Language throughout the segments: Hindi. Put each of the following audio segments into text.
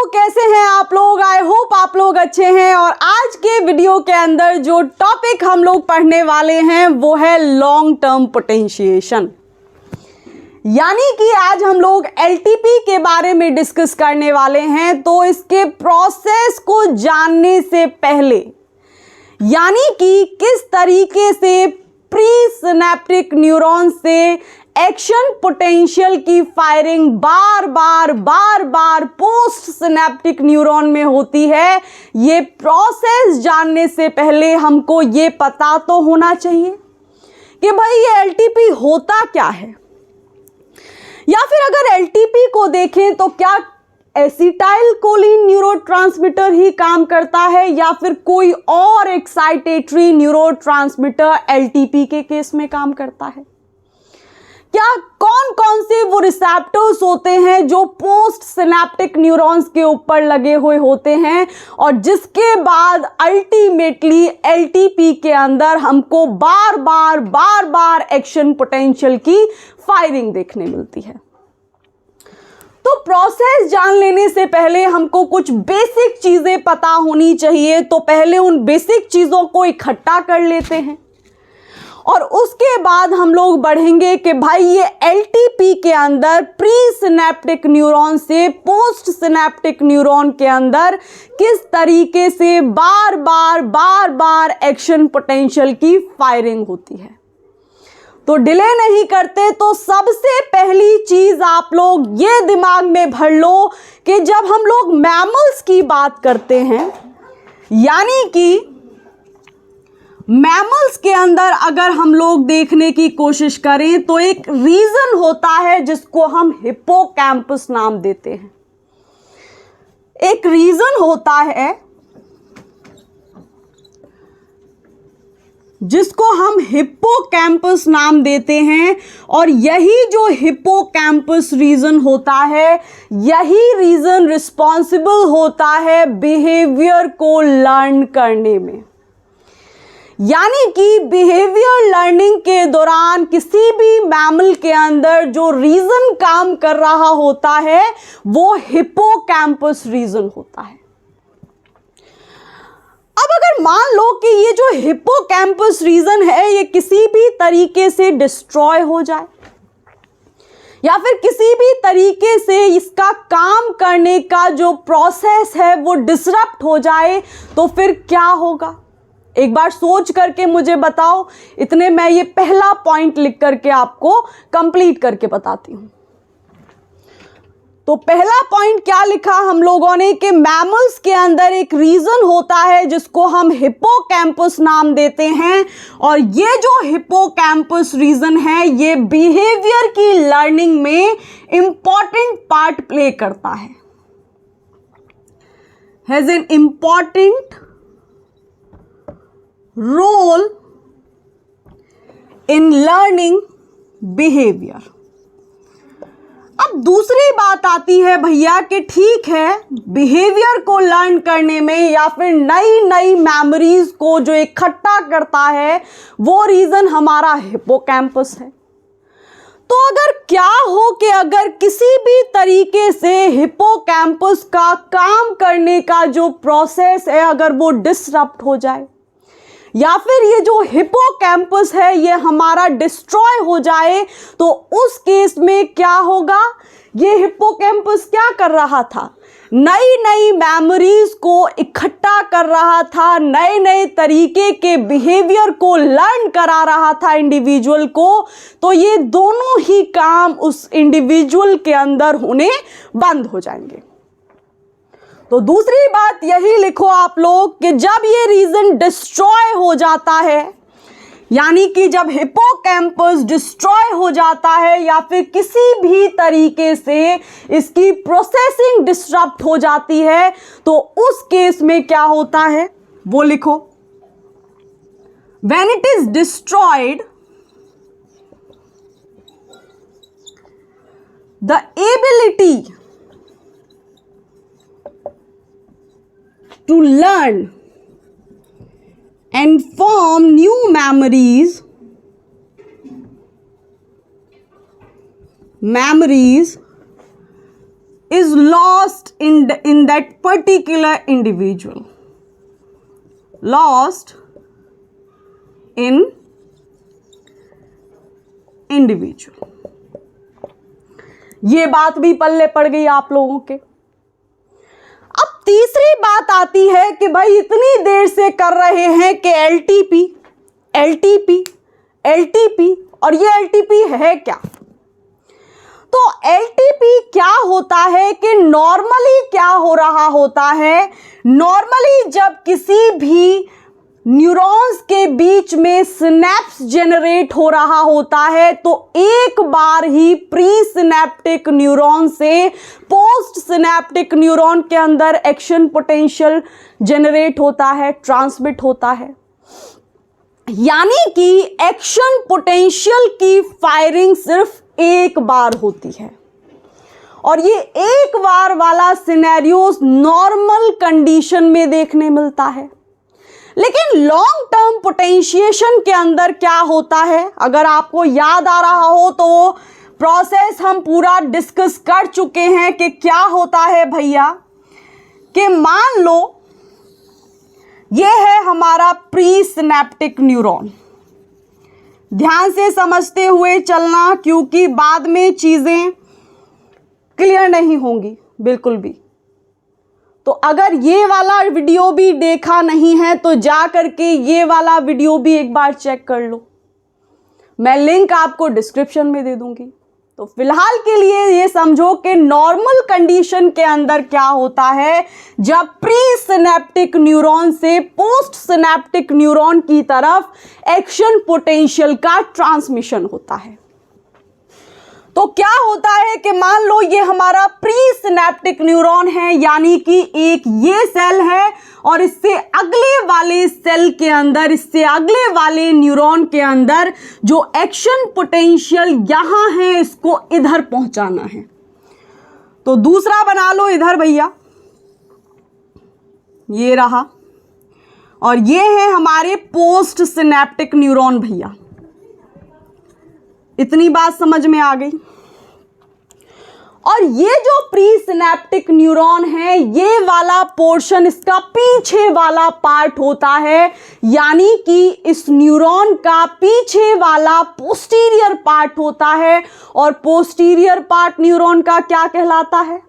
कैसे हैं आप लोग। आई होप आप लोग अच्छे हैं। और आज के वीडियो के अंदर जो टॉपिक हम लोग पढ़ने वाले हैं वो है लॉन्ग टर्म पोटेंशिएशन, यानी कि आज हम लोग एलटीपी के बारे में डिस्कस करने वाले हैं। तो इसके प्रोसेस को जानने से पहले, यानी कि किस तरीके से प्री सिनेप्टिक न्यूरॉन से एक्शन पोटेंशियल की फायरिंग बार बार पोस्ट सिनेप्टिक न्यूरॉन में होती है, ये प्रोसेस जानने से पहले हमको ये पता तो होना चाहिए कि भाई ये एलटीपी होता क्या है। या फिर अगर एलटीपी को देखें तो क्या एसिटाइल कोलिन न्यूरोट्रांसमीटर ही काम करता है या फिर कोई और एक्साइटेटरी न्यूरोट्रांसमीटर एलटीपी के केस में काम करता है। क्या कौन कौन से वो रिसेप्टर्स होते हैं जो पोस्ट सिनेप्टिक न्यूरॉन्स के ऊपर लगे हुए होते हैं और जिसके बाद अल्टीमेटली एलटीपी के अंदर हमको बार बार एक्शन पोटेंशियल की फायरिंग देखने मिलती है। तो प्रोसेस जान लेने से पहले हमको कुछ बेसिक चीजें पता होनी चाहिए। तो पहले उन बेसिक चीजों को इकट्ठा कर लेते हैं और उसके बाद हम लोग बढ़ेंगे कि भाई ये एलटीपी के अंदर प्री सिनेप्टिक न्यूरॉन से पोस्ट सिनेप्टिक न्यूरॉन के अंदर किस तरीके से बार एक्शन पोटेंशियल की फायरिंग होती है। तो डिले नहीं करते, तो सबसे पहली चीज आप लोग ये दिमाग में भर लो कि जब हम लोग मैमल्स की बात करते हैं, यानी कि मैमल्स के अंदर अगर हम लोग देखने की कोशिश करें तो एक रीजन होता है जिसको हम हिप्पोकैम्पस नाम देते हैं। एक रीजन होता है जिसको हम हिप्पोकैम्पस नाम देते हैं और यही जो हिप्पोकैम्पस रीजन होता है, यही रीजन रिस्पॉन्सिबल होता है बिहेवियर को लर्न करने में। यानी कि बिहेवियर लर्निंग के दौरान किसी भी मैमल के अंदर जो रीजन काम कर रहा होता है वो हिप्पोकैम्पस रीजन होता है। अब अगर मान लो कि ये जो हिप्पोकैम्पस रीजन है ये किसी भी तरीके से डिस्ट्रॉय हो जाए या फिर किसी भी तरीके से इसका काम करने का जो प्रोसेस है वो डिसरप्ट हो जाए, तो फिर क्या होगा एक बार सोच करके मुझे बताओ। इतने मैं ये पहला पॉइंट लिख करके आपको कंप्लीट करके बताती हूं। तो पहला पॉइंट क्या लिखा हम लोगों ने कि मैमल्स के अंदर एक रीजन होता है जिसको हम हिप्पोकैम्पस नाम देते हैं और ये जो हिप्पोकैम्पस रीजन है ये बिहेवियर की लर्निंग में इंपॉर्टेंट पार्ट प्ले करता है, has an important role in learning behaviour. अब दूसरी बात आती है भैया कि ठीक है, बिहेवियर को लर्न करने में या फिर नई मेमोरीज को जो इकट्ठा करता है वो रीजन हमारा हिप्पोकैम्पस है। तो अगर क्या हो कि अगर किसी भी तरीके से हिप्पोकैम्पस का काम करने का जो प्रोसेस है अगर वो डिसरप्ट हो जाए या फिर ये जो हिप्पोकैम्पस है ये हमारा डिस्ट्रॉय हो जाए, तो उस केस में क्या होगा। ये हिप्पोकैम्पस क्या कर रहा था, नई मेमोरीज को इकट्ठा कर रहा था, नए तरीके के बिहेवियर को लर्न करा रहा था इंडिविजुअल को। तो ये दोनों ही काम उस इंडिविजुअल के अंदर होने बंद हो जाएंगे। तो दूसरी बात यही लिखो आप लोग कि जब ये रीजन डिस्ट्रॉय हो जाता है, यानी कि जब हिप्पोकैम्पस डिस्ट्रॉय हो जाता है या फिर किसी भी तरीके से इसकी प्रोसेसिंग डिस्टर्ब हो जाती है, तो उस केस में क्या होता है वो लिखो। When it is destroyed, the ability to learn and form new memories is lost in that particular individual. Lost in individual. ये बात भी पल्ले पड़ गई आप लोगों के। अब तीसरी बात आती है कि भाई इतनी देर से कर रहे हैं कि एलटीपी एलटीपी एलटीपी, और ये एलटीपी है क्या? तो एलटीपी क्या होता है कि नॉर्मली क्या हो रहा होता है, नॉर्मली जब किसी भी न्यूरॉन्स के बीच में सिनेप्स जनरेट हो रहा होता है तो एक बार ही प्री सिनेप्टिक न्यूरॉन से पोस्ट सिनेप्टिक न्यूरॉन के अंदर एक्शन पोटेंशियल जनरेट होता है, ट्रांसमिट होता है। यानी कि एक्शन पोटेंशियल की फायरिंग सिर्फ एक बार होती है, और ये एक बार वाला सिनेरियोस नॉर्मल कंडीशन में देखने मिलता है। लेकिन लॉन्ग टर्म पोटेंशिएशन के अंदर क्या होता है, अगर आपको याद आ रहा हो तो वो प्रोसेस हम पूरा डिस्कस कर चुके हैं कि क्या होता है भैया, कि मान लो ये है हमारा प्री सिनेप्टिक न्यूरॉन। ध्यान से समझते हुए चलना, क्योंकि बाद में चीजें क्लियर नहीं होंगी बिल्कुल भी। तो अगर ये वाला वीडियो भी देखा नहीं है तो जा करके ये वाला वीडियो भी एक बार चेक कर लो, मैं लिंक आपको डिस्क्रिप्शन में दे दूंगी। तो फिलहाल के लिए ये समझो कि नॉर्मल कंडीशन के अंदर क्या होता है, जब प्री सिनेप्टिक न्यूरॉन से पोस्ट सिनेप्टिक न्यूरॉन की तरफ एक्शन पोटेंशियल का ट्रांसमिशन होता है। तो क्या होता है कि मान लो ये हमारा प्री सिनेप्टिक न्यूरॉन है, यानी कि एक ये सेल है और इससे अगले वाले सेल के अंदर, इससे अगले वाले न्यूरॉन के अंदर जो एक्शन पोटेंशियल यहां है इसको इधर पहुंचाना है। तो दूसरा बना लो इधर भैया, ये रहा, और ये है हमारे पोस्ट सिनेप्टिक न्यूरॉन भैया। इतनी बात समझ में आ गई। और ये जो प्री सिनेप्टिक न्यूरॉन है, ये वाला पोर्शन इसका पीछे वाला पार्ट होता है, यानी कि इस न्यूरॉन का पीछे वाला पोस्टीरियर पार्ट होता है। और पोस्टीरियर पार्ट न्यूरॉन का क्या कहलाता है,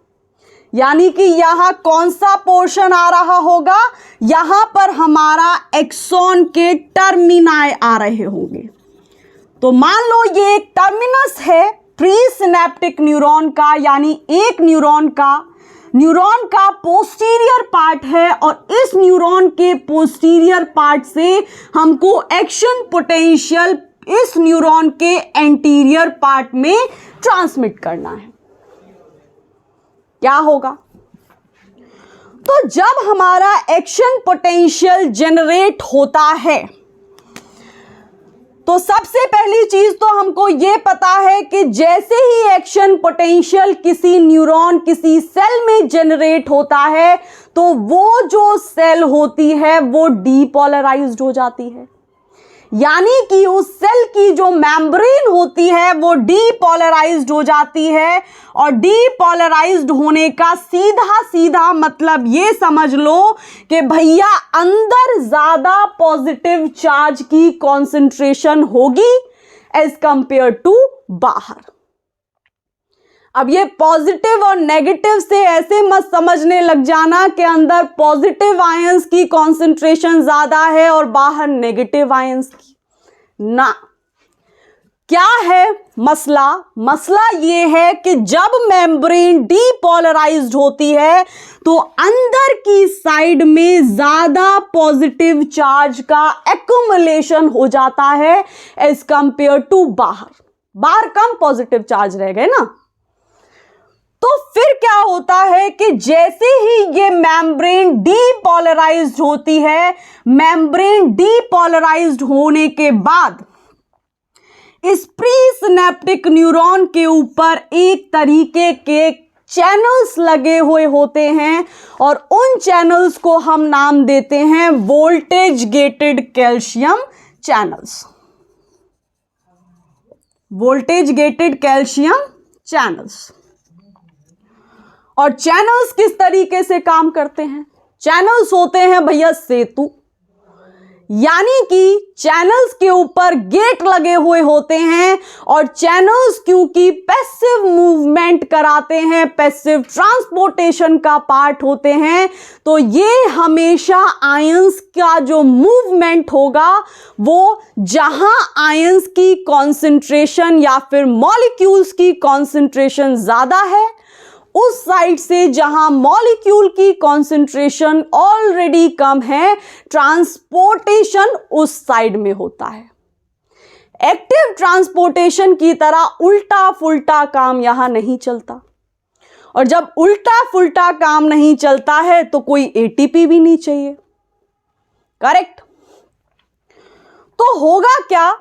यानी कि यहां कौन सा पोर्शन आ रहा होगा, यहां पर हमारा एक्सॉन के टर्मिनाई आ रहे होंगे। तो मान लो ये एक टर्मिनस है प्री सिनेप्टिक न्यूरॉन का, यानी एक न्यूरॉन का पोस्टीरियर पार्ट है, और इस न्यूरॉन के पोस्टीरियर पार्ट से हमको एक्शन पोटेंशियल इस न्यूरॉन के एंटीरियर पार्ट में ट्रांसमिट करना है। क्या होगा, तो जब हमारा एक्शन पोटेंशियल जनरेट होता है तो सबसे पहली चीज तो हमको ये पता है कि जैसे ही एक्शन पोटेंशियल किसी न्यूरॉन, किसी सेल में जनरेट होता है तो वो जो सेल होती है वो डीपोलराइज्ड हो जाती है। यानी कि उस सेल की जो मेम्ब्रेन होती है वो डीपोलराइज्ड हो जाती है, और डीपोलराइज्ड होने का सीधा सीधा मतलब ये समझ लो कि भैया अंदर ज्यादा पॉजिटिव चार्ज की कॉन्सेंट्रेशन होगी एज कंपेयर टू बाहर। अब ये पॉजिटिव और नेगेटिव से ऐसे मत समझने लग जाना कि अंदर पॉजिटिव आयंस की कॉन्सेंट्रेशन ज्यादा है और बाहर नेगेटिव आयंस की, ना। क्या है मसला ये है कि जब मेम्ब्रेन डीपोलराइज्ड होती है तो अंदर की साइड में ज्यादा पॉजिटिव चार्ज का एक्युमुलेशन हो जाता है एज कंपेयर टू बाहर कम पॉजिटिव चार्ज रह गए ना। तो फिर क्या होता है कि जैसे ही ये मेम्ब्रेन डीपोलराइज्ड होती है, मेम्ब्रेन डीपोलराइज्ड होने के बाद इस प्री सिनेप्टिक न्यूरॉन के ऊपर एक तरीके के चैनल्स लगे हुए होते हैं, और उन चैनल्स को हम नाम देते हैं voltage gated calcium channels. Voltage gated calcium channels. और चैनल्स किस तरीके से काम करते हैं? चैनल्स होते हैं भैया सेतु, यानी कि चैनल्स के ऊपर गेट लगे हुए होते हैं और चैनल्स क्योंकि पैसिव मूवमेंट कराते हैं, पैसिव ट्रांसपोर्टेशन का पार्ट होते हैं, तो ये हमेशा आयंस का जो मूवमेंट होगा वो जहां आयंस की कॉन्सेंट्रेशन या फिर मॉलिक्यूल्स की कॉन्सेंट्रेशन ज्यादा है, उस साइड से जहां मॉलिक्यूल की कॉन्सेंट्रेशन ऑलरेडी कम है, ट्रांसपोर्टेशन उस साइड में होता है। एक्टिव ट्रांसपोर्टेशन की तरह उल्टा फुल्टा काम यहां नहीं चलता, और जब उल्टा फुल्टा काम नहीं चलता है तो कोई एटीपी भी नहीं चाहिए, करेक्ट? तो होगा क्या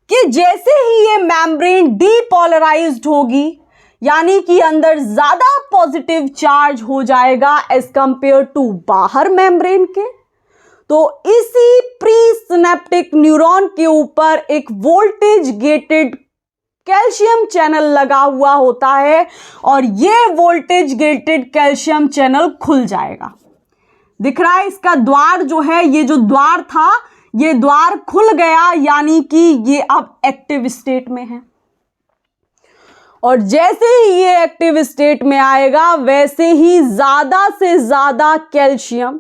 कि जैसे ही ये मेम्ब्रेन डीपोलराइज्ड होगी, यानी कि अंदर ज्यादा पॉजिटिव चार्ज हो जाएगा एज कंपेयर टू बाहर मेम्ब्रेन के, तो इसी प्री सिनेप्टिक न्यूरॉन के ऊपर एक वोल्टेज गेटेड कैल्शियम चैनल लगा हुआ होता है और ये वोल्टेज गेटेड कैल्शियम चैनल खुल जाएगा। दिख रहा है इसका द्वार जो है, ये जो द्वार था ये द्वार खुल गया, यानी कि ये अब एक्टिव स्टेट में है। और जैसे ही ये एक्टिव स्टेट में आएगा वैसे ही ज्यादा से ज्यादा कैल्शियम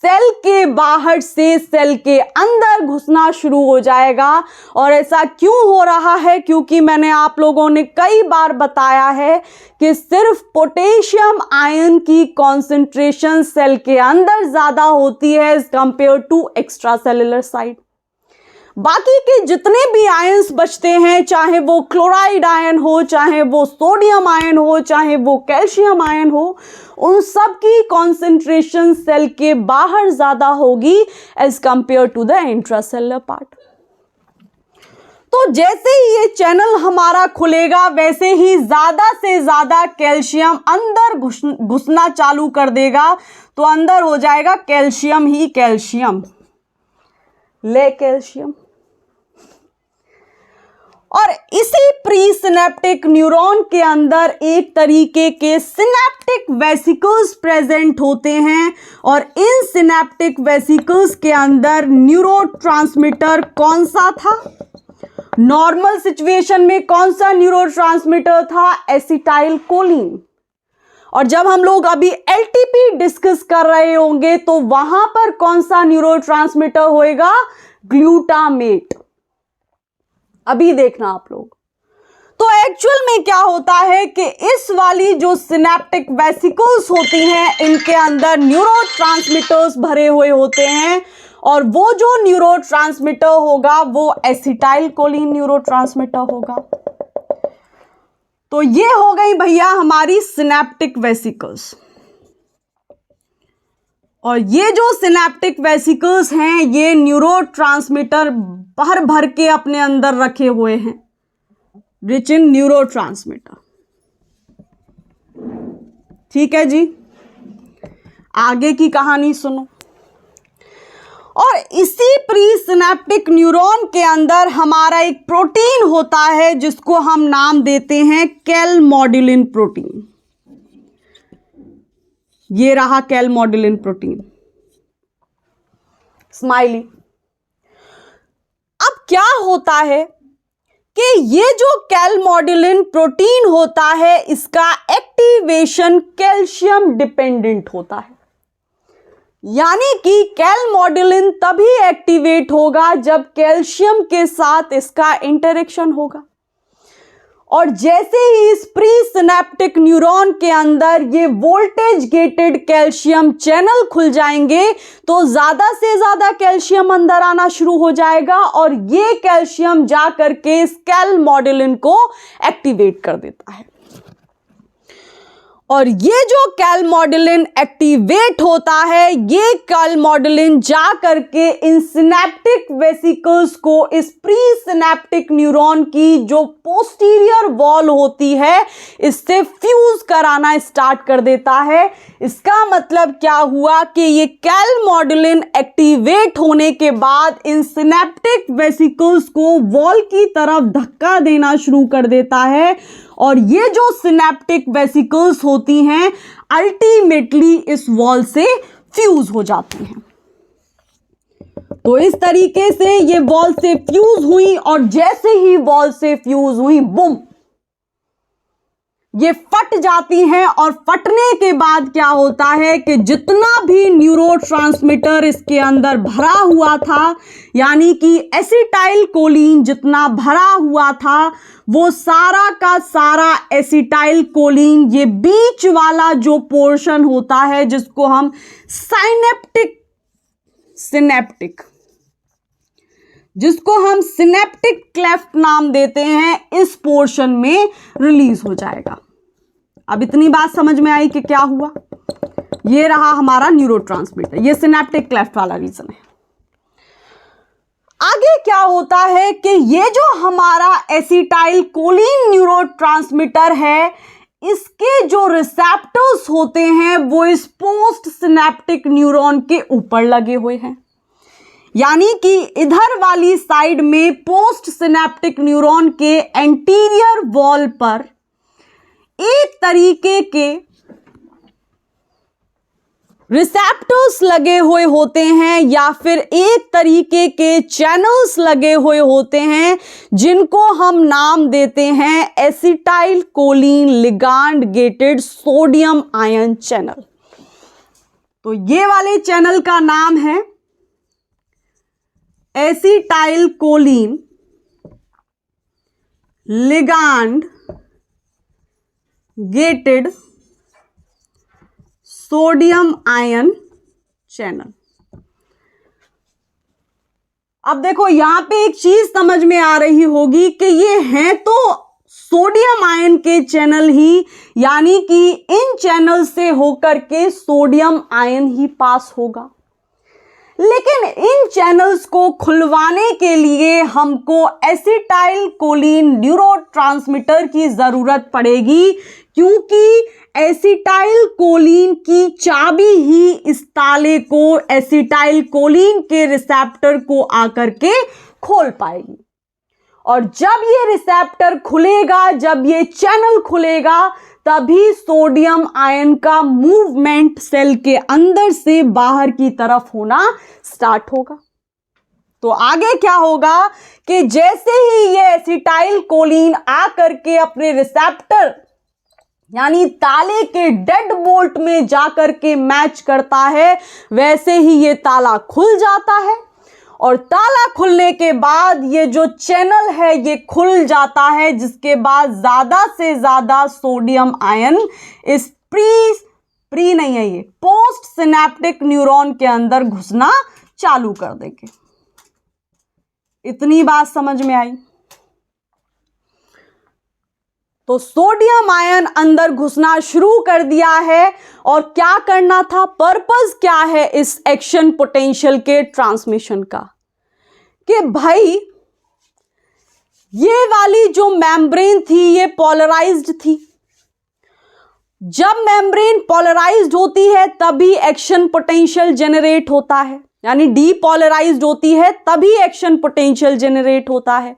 सेल के बाहर से सेल के अंदर घुसना शुरू हो जाएगा। और ऐसा क्यों हो रहा है? क्योंकि मैंने आप लोगों ने कई बार बताया है कि सिर्फ पोटेशियम आयन की कॉन्सेंट्रेशन सेल के अंदर ज्यादा होती है as compare to extracellular side. बाकी के जितने भी आयंस बचते हैं, चाहे वो क्लोराइड आयन हो, चाहे वो सोडियम आयन हो, चाहे वो कैल्शियम आयन हो, उन सब की कॉन्सेंट्रेशन सेल के बाहर ज्यादा होगी as compare to the intracellular part. तो जैसे ही ये चैनल हमारा खुलेगा वैसे ही ज्यादा से ज्यादा कैल्शियम अंदर घुसना चालू कर देगा, तो अंदर हो जाएगा कैल्शियम ही कैल्शियम, ले कैल्शियम। और इसी प्री सिनेप्टिक न्यूरॉन के अंदर एक तरीके के सिनेप्टिक वेसिकल्स प्रेजेंट होते हैं और इन सिनेप्टिक वेसिकल्स के अंदर न्यूरोट्रांसमीटर कौन सा था? नॉर्मल सिचुएशन में कौन सा न्यूरोट्रांसमीटर था? Acetyl choline. और जब हम लोग अभी एलटीपी डिस्कस कर रहे होंगे तो वहां पर कौन सा न्यूरोट्रांसमीटर होएगा? ग्लूटामेट। अभी देखना आप लोग। तो एक्चुअल में क्या होता है कि इस वाली जो सिनेप्टिक वेसिकल्स होती हैं इनके अंदर न्यूरोट्रांसमीटर्स भरे हुए होते हैं और वो जो न्यूरोट्रांसमीटर होगा वो एसिटाइल कोलिन न्यूरोट्रांसमीटर होगा। तो ये हो गई भैया हमारी सिनेप्टिक वेसिकल्स। और ये जो सिनेप्टिक वेसिकल्स हैं ये न्यूरोट्रांसमीटर भर भर के अपने अंदर रखे हुए हैं, रिच इन न्यूरोट्रांसमीटर। ठीक है जी, आगे की कहानी सुनो। और इसी प्री सिनेप्टिक न्यूरॉन के अंदर हमारा एक प्रोटीन होता है जिसको हम नाम देते हैं कैलमॉड्यूलिन प्रोटीन। ये रहा कैलमॉड्यूलिन प्रोटीन, स्माइली। अब क्या होता है कि ये जो कैलमॉड्यूलिन प्रोटीन होता है इसका एक्टिवेशन कैल्शियम डिपेंडेंट होता है, यानी कि कैलमॉड्यूलिन तभी एक्टिवेट होगा जब कैल्शियम के साथ इसका इंटरेक्शन होगा। और जैसे ही इस प्री सिनेप्टिक न्यूरॉन के अंदर ये वोल्टेज गेटेड कैल्शियम चैनल खुल जाएंगे तो ज्यादा से ज्यादा कैल्शियम अंदर आना शुरू हो जाएगा और ये कैल्शियम जा करके इस कैलमॉड्यूलिन को एक्टिवेट कर देता है। और ये जो कैलमॉड्यूलिन एक्टिवेट होता है, ये कैलमॉड्यूलिन जा करके इन सिनेप्टिक वेसिकल्स को इस प्री सिनेप्टिक न्यूरॉन की जो पोस्टीरियर वॉल होती है इससे फ्यूज कराना स्टार्ट कर देता है। इसका मतलब क्या हुआ कि ये कैलमॉड्यूलिन एक्टिवेट होने के बाद इन सिनेप्टिक वेसिकल्स को वॉल की तरफ धक्का देना शुरू कर देता है और ये जो सिनेप्टिक वेसिकल्स होती हैं अल्टीमेटली इस वॉल से फ्यूज हो जाती हैं। तो इस तरीके से ये वॉल से फ्यूज हुई और जैसे ही वॉल से फ्यूज हुई बुम, ये फट जाती हैं और फटने के बाद क्या होता है कि जितना भी न्यूरोट्रांसमीटर इसके अंदर भरा हुआ था, यानी कि एसिटाइल कोलिन जितना भरा हुआ था, वो सारा का सारा एसिटाइल कोलिन ये बीच वाला जो पोर्शन होता है जिसको हम सिनेप्टिक क्लेफ्ट नाम देते हैं, इस पोर्शन में रिलीज हो जाएगा। अब इतनी बात समझ में आई कि क्या हुआ, ये रहा हमारा न्यूरोट्रांसमीटर, ये सिनेप्टिक क्लेफ्ट वाला रीजन है। आगे क्या होता है कि ये जो हमारा एसिटाइल कोलिन न्यूरोट्रांसमीटर है, इसके जो रिसेप्टर्स होते हैं वो इस पोस्ट सिनेप्टिक न्यूरॉन के ऊपर लगे हुए हैं, यानी कि इधर वाली साइड में पोस्ट सिनेप्टिक न्यूरॉन के एंटीरियर वॉल पर एक तरीके के रिसेप्टर्स लगे हुए होते हैं या फिर एक तरीके के चैनल्स लगे हुए होते हैं जिनको हम नाम देते हैं acetyl choline ligand gated sodium ion channel. तो ये वाले चैनल का नाम है acetyl choline ligand gated sodium ion channel. अब देखो यहां पे एक चीज समझ में आ रही होगी कि ये हैं तो सोडियम आयन के चैनल ही, यानी कि इन चैनल से होकर के सोडियम आयन ही पास होगा, लेकिन इन चैनल्स को खुलवाने के लिए हमको एसिटाइल कोलिन न्यूरोट्रांसमीटर की जरूरत पड़ेगी, क्योंकि एसिटाइल कोलिन की चाबी ही इस ताले को एसिटाइल कोलिन के रिसेप्टर को आकर के खोल पाएगी। और जब ये रिसेप्टर खुलेगा, जब ये चैनल खुलेगा, तभी सोडियम आयन का मूवमेंट सेल के अंदर से बाहर की तरफ होना स्टार्ट होगा। तो आगे क्या होगा कि जैसे ही ये एसिटाइल कोलिन आकर के अपने रिसेप्टर यानी ताले के डेड बोल्ट में जाकर के मैच करता है, वैसे ही ये ताला खुल जाता है और ताला खुलने के बाद ये जो चैनल है ये खुल जाता है, जिसके बाद ज्यादा से ज्यादा सोडियम आयन इस प्री नहीं है, ये पोस्ट सिनेप्टिक न्यूरॉन के अंदर घुसना चालू कर देंगे। इतनी बात समझ में आई? तो सोडियम आयन अंदर घुसना शुरू कर दिया है और क्या करना था, पर्पस क्या है इस एक्शन पोटेंशियल के ट्रांसमिशन का, कि भाई ये वाली जो मेम्ब्रेन थी ये पोलराइज्ड थी। जब मेम्ब्रेन पोलराइज्ड होती है तभी एक्शन पोटेंशियल जेनरेट होता है, यानी डीपोलराइज्ड होती है तभी एक्शन पोटेंशियल जेनरेट होता है।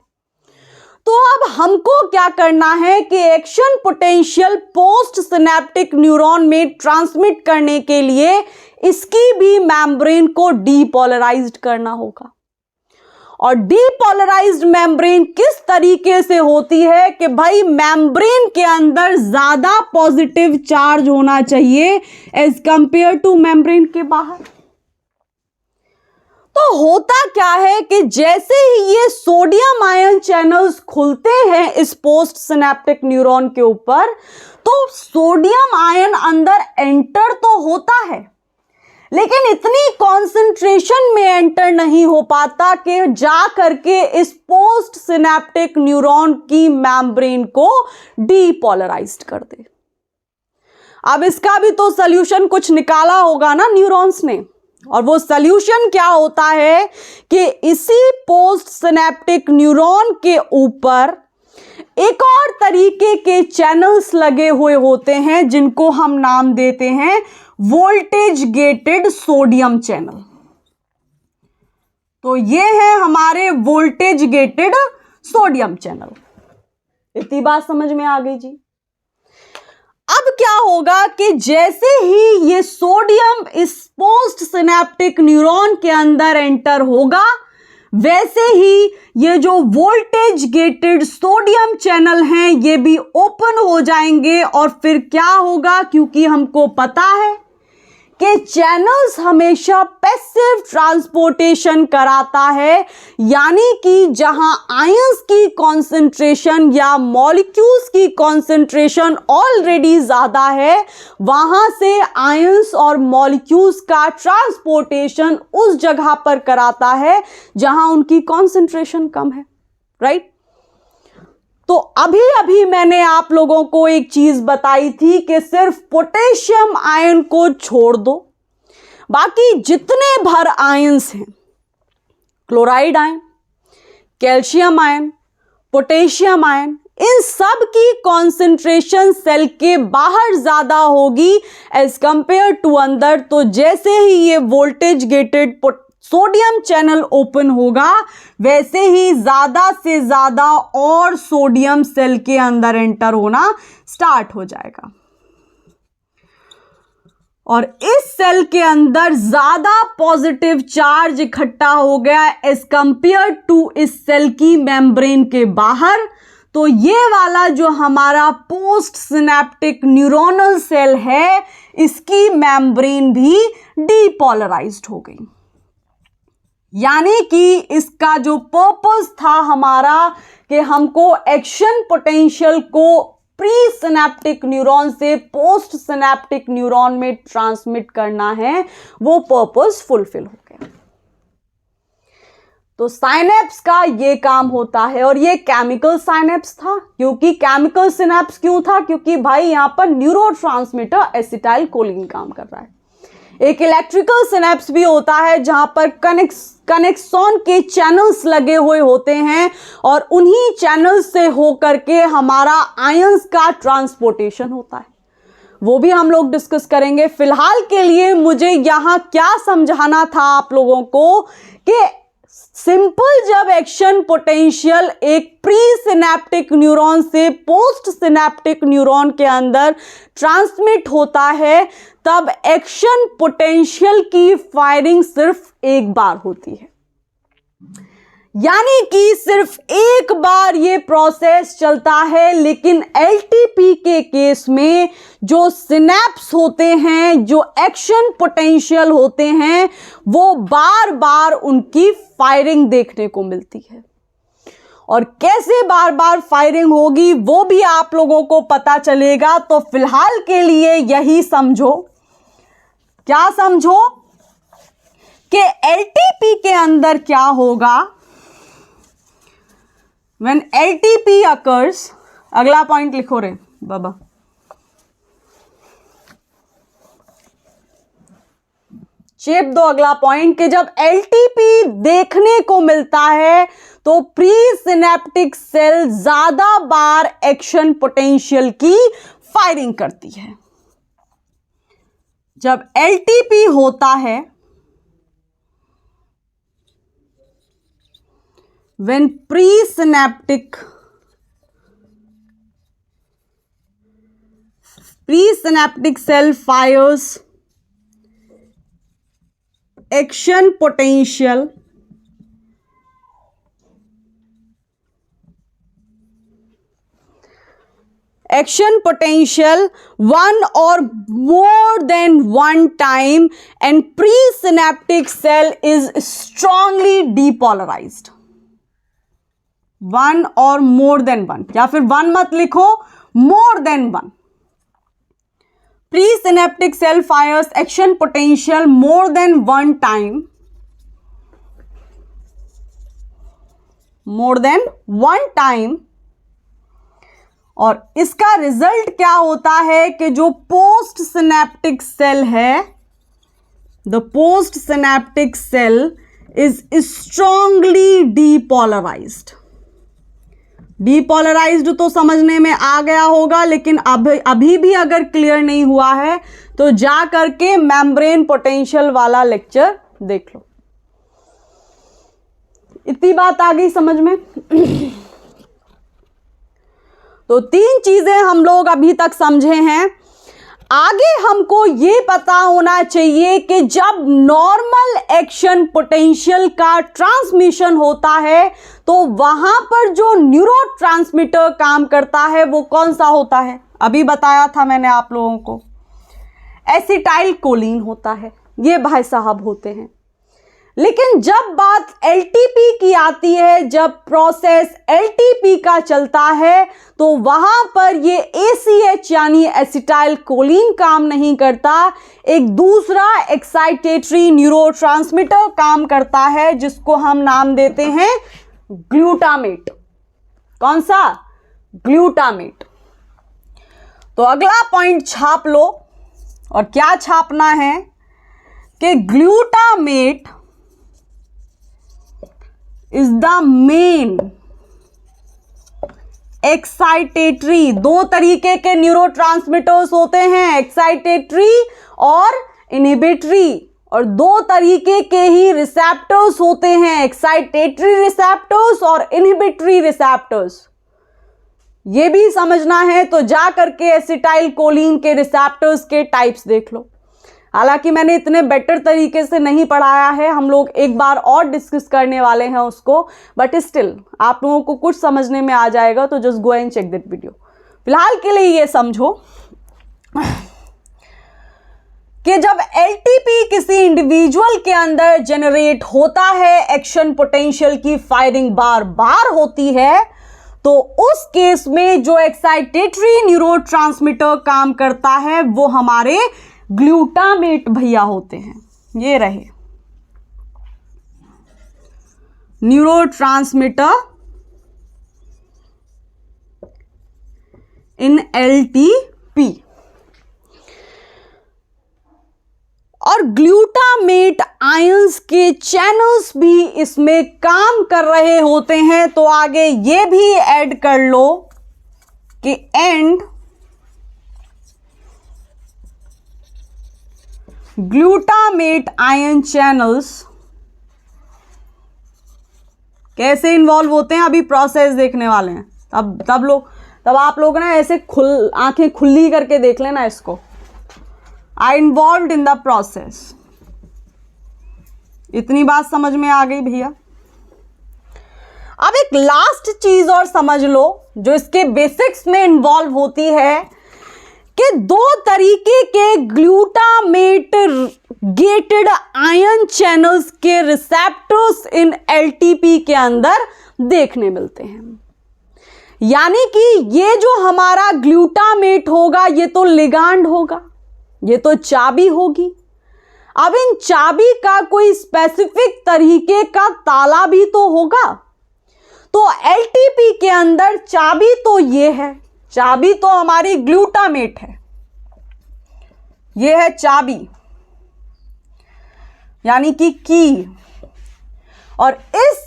तो अब हमको क्या करना है कि action potential post synaptic neuron में ट्रांसमिट करने के लिए इसकी भी मेम्ब्रेन को डीपोलराइज्ड करना होगा। और डीपोलराइज्ड मेम्ब्रेन किस तरीके से होती है कि भाई मेम्ब्रेन के अंदर ज्यादा पॉजिटिव चार्ज होना चाहिए एज कंपेयर टू मेम्ब्रेन के बाहर। तो होता क्या है कि जैसे ही ये सोडियम आयन चैनल्स खुलते हैं इस पोस्ट सिनेप्टिक न्यूरॉन के ऊपर, तो सोडियम आयन अंदर एंटर तो होता है, लेकिन इतनी कॉन्सेंट्रेशन में एंटर नहीं हो पाता कि जा करके इस पोस्ट सिनेप्टिक न्यूरॉन की मेम्ब्रेन को डीपोलराइज्ड कर दे। अब इसका भी तो सॉल्यूशन कुछ निकाला होगा ना न्यूरॉन्स ने, और वो सॉल्यूशन क्या होता है कि इसी पोस्ट सिनेप्टिक न्यूरॉन के ऊपर एक और तरीके के चैनल्स लगे हुए होते हैं जिनको हम नाम देते हैं वोल्टेज गेटेड सोडियम चैनल। तो ये है हमारे वोल्टेज गेटेड सोडियम चैनल। इतनी बात समझ में आ गई जी। अब क्या होगा कि जैसे ही ये सोडियम इस पोस्ट सिनेप्टिक न्यूरॉन के अंदर एंटर होगा, वैसे ही ये जो वोल्टेज गेटेड सोडियम चैनल हैं ये भी ओपन हो जाएंगे। और फिर क्या होगा, क्योंकि हमको पता है कि चैनल्स हमेशा पैसिव ट्रांसपोर्टेशन कराता है, यानी कि जहां आयंस की कॉन्सेंट्रेशन या मॉलिक्यूल्स की कॉन्सेंट्रेशन ऑलरेडी ज्यादा है, वहां से आयंस और मॉलिक्यूल्स का ट्रांसपोर्टेशन उस जगह पर कराता है जहां उनकी कॉन्सेंट्रेशन कम है, राइट। तो अभी अभी मैंने आप लोगों को एक चीज बताई थी कि सिर्फ पोटेशियम आयन को छोड़ दो, बाकी जितने भर आयंस हैं, chloride ion, calcium ion, potassium ion, इन सब की कॉन्सेंट्रेशन सेल के बाहर ज्यादा होगी एज कंपेयर टू अंदर। तो जैसे ही ये voltage gated sodium channel open होगा, वैसे ही ज्यादा से ज्यादा और सोडियम सेल के अंदर एंटर होना स्टार्ट हो जाएगा। और इस सेल के अंदर ज्यादा पॉजिटिव चार्ज इकट्ठा हो गया एज कंपेयर टू इस सेल की मेम्ब्रेन के बाहर। तो ये वाला जो हमारा पोस्ट सिनेप्टिक न्यूरोनल सेल है, इसकी मेम्ब्रेन भी डीपोलराइज्ड हो गई। यानी कि इसका जो पर्पस था हमारा कि हमको एक्शन पोटेंशियल को प्री सिनेप्टिक न्यूरॉन से पोस्ट सिनेप्टिक न्यूरॉन में ट्रांसमिट करना है, वो पर्पस फुलफिल हो गया। तो साइनेप्स का ये काम होता है। और ये केमिकल साइनेप्स था। क्योंकि केमिकल सिनेप्स क्यों था? क्योंकि भाई यहां पर न्यूरोट्रांसमीटर एसिटाइल कोलिन काम कर रहा है। एक इलेक्ट्रिकल सिनेप्स भी होता है जहां पर कनेक्सॉन के चैनल्स लगे हुए होते हैं और उन्हीं चैनल्स से होकर के हमारा आयंस का ट्रांसपोर्टेशन होता है, वो भी हम लोग डिस्कस करेंगे। फिलहाल के लिए मुझे यहां क्या समझाना था आप लोगों को कि सिंपल जब एक्शन पोटेंशियल एक प्री सिनेप्टिक न्यूरॉन से पोस्ट सिनेप्टिक न्यूरॉन के अंदर ट्रांसमिट होता है, तब एक्शन पोटेंशियल की फायरिंग सिर्फ एक बार होती है। यानी कि सिर्फ एक बार ये प्रोसेस चलता है। लेकिन एलटीपी के केस में जो सिनेप्स होते हैं, जो एक्शन पोटेंशियल होते हैं, वो बार बार उनकी फायरिंग देखने को मिलती है। और कैसे बार बार फायरिंग होगी वो भी आप लोगों को पता चलेगा। तो फिलहाल के लिए यही समझो, क्या समझो कि एलटीपी के अंदर क्या होगा when LTP occurs। अगला पॉइंट लिखो रे बाबा, चेप दो अगला पॉइंट कि जब एलटीपी देखने को मिलता है तो प्री सिनेप्टिक सेल ज्यादा बार एक्शन पोटेंशियल की फायरिंग करती है। जब एलटीपी होता है, when presynaptic cell fires action potential one or more than one time and presynaptic cell is strongly depolarized। One और मोर देन वन, या फिर वन मत लिखो, more than one. Presynaptic cell fires action potential more than one time, more than one time. और इसका रिजल्ट क्या होता है कि जो पोस्ट सिनेप्टिक सेल है, the post synaptic cell is strongly depolarized. Depolarized तो समझने में आ गया होगा, लेकिन अभी भी अगर क्लियर नहीं हुआ है तो जा करके मेम्ब्रेन पोटेंशियल वाला लेक्चर देख लो। इतनी बात आ गई समझ में? तो 3 चीजें हम लोग अभी तक समझे हैं। आगे हमको ये पता होना चाहिए कि जब नॉर्मल एक्शन पोटेंशियल का ट्रांसमिशन होता है तो वहां पर जो न्यूरोट्रांसमीटर काम करता है वो कौन सा होता है। अभी बताया था मैंने आप लोगों को, एसिटाइल कोलिन होता है, ये भाई साहब होते हैं। लेकिन जब बात एलटीपी की आती है, जब प्रोसेस एलटीपी का चलता है तो वहां पर ये एसीएच यानी एसिटाइल कोलिन काम नहीं करता, एक दूसरा एक्साइटेटरी न्यूरोट्रांसमीटर काम करता है जिसको हम नाम देते हैं ग्लूटामेट। कौन सा? ग्लूटामेट। तो अगला पॉइंट छाप लो, और क्या छापना है कि glutamate is the main excitatory. 2 तरीके के न्यूरोट्रांसमीटर्स होते हैं, एक्साइटेटरी और इनहिबिटरी, और 2 तरीके के ही रिसेप्टर्स होते हैं, एक्साइटेटरी रिसेप्टर्स और इनहिबिटरी रिसेप्टर्स। ये भी समझना है तो जा करके एसिटाइल कोलिन के रिसेप्टर्स के टाइप्स देख लो। हालांकि मैंने इतने बेटर तरीके से नहीं पढ़ाया है, हम लोग एक बार और डिस्कस करने वाले हैं उसको, बट स्टिल आप लोगों को कुछ समझने में आ जाएगा, तो just go and check that video. फिलहाल के लिए ये समझो कि जब एलटीपी किसी इंडिविजुअल के अंदर जनरेट होता है, एक्शन पोटेंशियल की फायरिंग बार बार होती है, तो उस केस में जो एक्साइटेटरी न्यूरोट्रांसमीटर काम करता है वो हमारे ग्लूटामेट भैया होते हैं। ये रहे न्यूरोट्रांसमीटर इन एलटीपी। और ग्लूटामेट आयंस के चैनल्स भी इसमें काम कर रहे होते हैं। तो आगे ये भी ऐड कर लो कि एंड ग्लूटामेट आयन चैनल्स कैसे इन्वॉल्व होते हैं, अभी प्रोसेस देखने वाले हैं। तब आप लोग ना ऐसे आंखें खुली करके देख लेना इसको। I involve in the process. इतनी बात समझ में आ गई भैया। अब एक लास्ट चीज और समझ लो जो इसके बेसिक्स में इन्वॉल्व होती है कि 2 तरीके के ग्लूटामेट गेटेड आयन चैनल्स के रिसेप्टर्स इन एलटीपी के अंदर देखने मिलते हैं। यानी कि ये जो हमारा ग्लूटामेट होगा ये तो लिगांड होगा, ये तो चाबी होगी। अब इन चाबी का कोई स्पेसिफिक तरीके का ताला भी तो होगा। तो एलटीपी के अंदर चाबी तो ये है, चाबी तो हमारी ग्लूटामेट है, ये है चाबी यानी कि की। और इस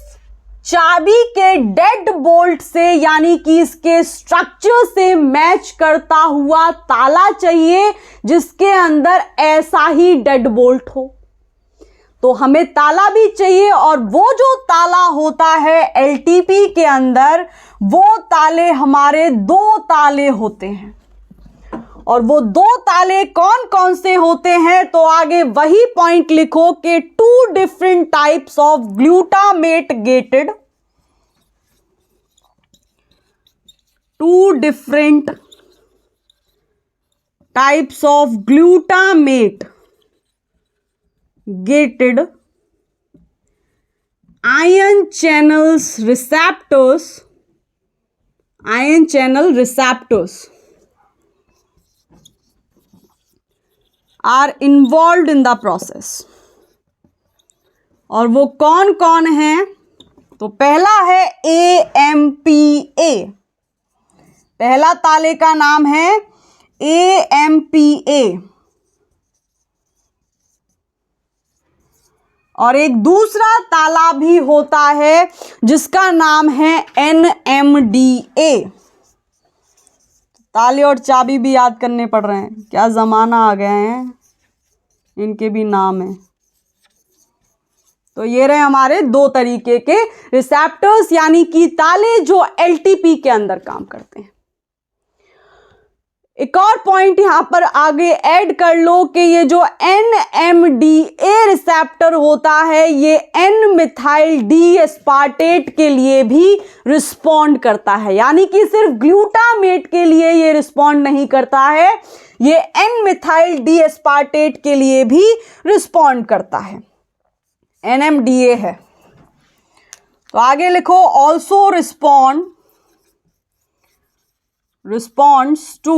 चाबी के डेड बोल्ट से यानी कि इसके स्ट्रक्चर से मैच करता हुआ ताला चाहिए जिसके अंदर ऐसा ही डेड बोल्ट हो। तो हमें ताला भी चाहिए, और वो जो ताला होता है एलटीपी के अंदर, वो ताले हमारे 2 ताले होते हैं। और वो 2 ताले कौन कौन से होते हैं, तो आगे वही पॉइंट लिखो कि 2 different types of glutamate gated, 2 different types of glutamate gated ion channel receptors are involved in the process। और वो कौन कौन है, तो पहला है AMPA। पहला ताले का नाम है AMPA, और एक दूसरा ताला भी होता है जिसका नाम है NMDA। ताले और चाबी भी याद करने पड़ रहे हैं, क्या जमाना आ गया है, इनके भी नाम है। तो ये रहे हमारे 2 तरीके के रिसेप्टर्स यानी कि ताले जो एलटीपी के अंदर काम करते हैं। एक और पॉइंट यहां पर आगे ऐड कर लो कि ये जो NMDA रिसेप्टर होता है ये N मिथाइल डी एस्पार्टेट के लिए भी रिस्पॉन्ड करता है, यानी कि सिर्फ ग्लूटामेट के लिए ये रिस्पॉन्ड नहीं करता है, ये N मिथाइल डी एस्पार्टेट के लिए भी रिस्पॉन्ड करता है। NMDA है तो आगे लिखो also responds to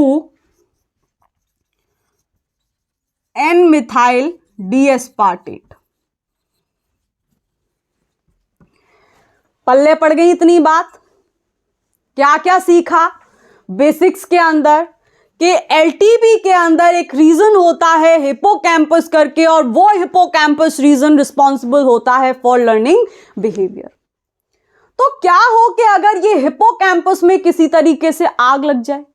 N-methyl D-aspartate। पल्ले पड़ गई इतनी बात। क्या क्या सीखा बेसिक्स के अंदर कि एलटीपी के अंदर एक रीजन होता है हिपोकैम्पस करके, और वो हिपोकैम्पस रीजन रिस्पॉन्सिबल होता है फॉर लर्निंग बिहेवियर। तो क्या हो कि अगर ये हिपोकैम्पस में किसी तरीके से आग लग जाए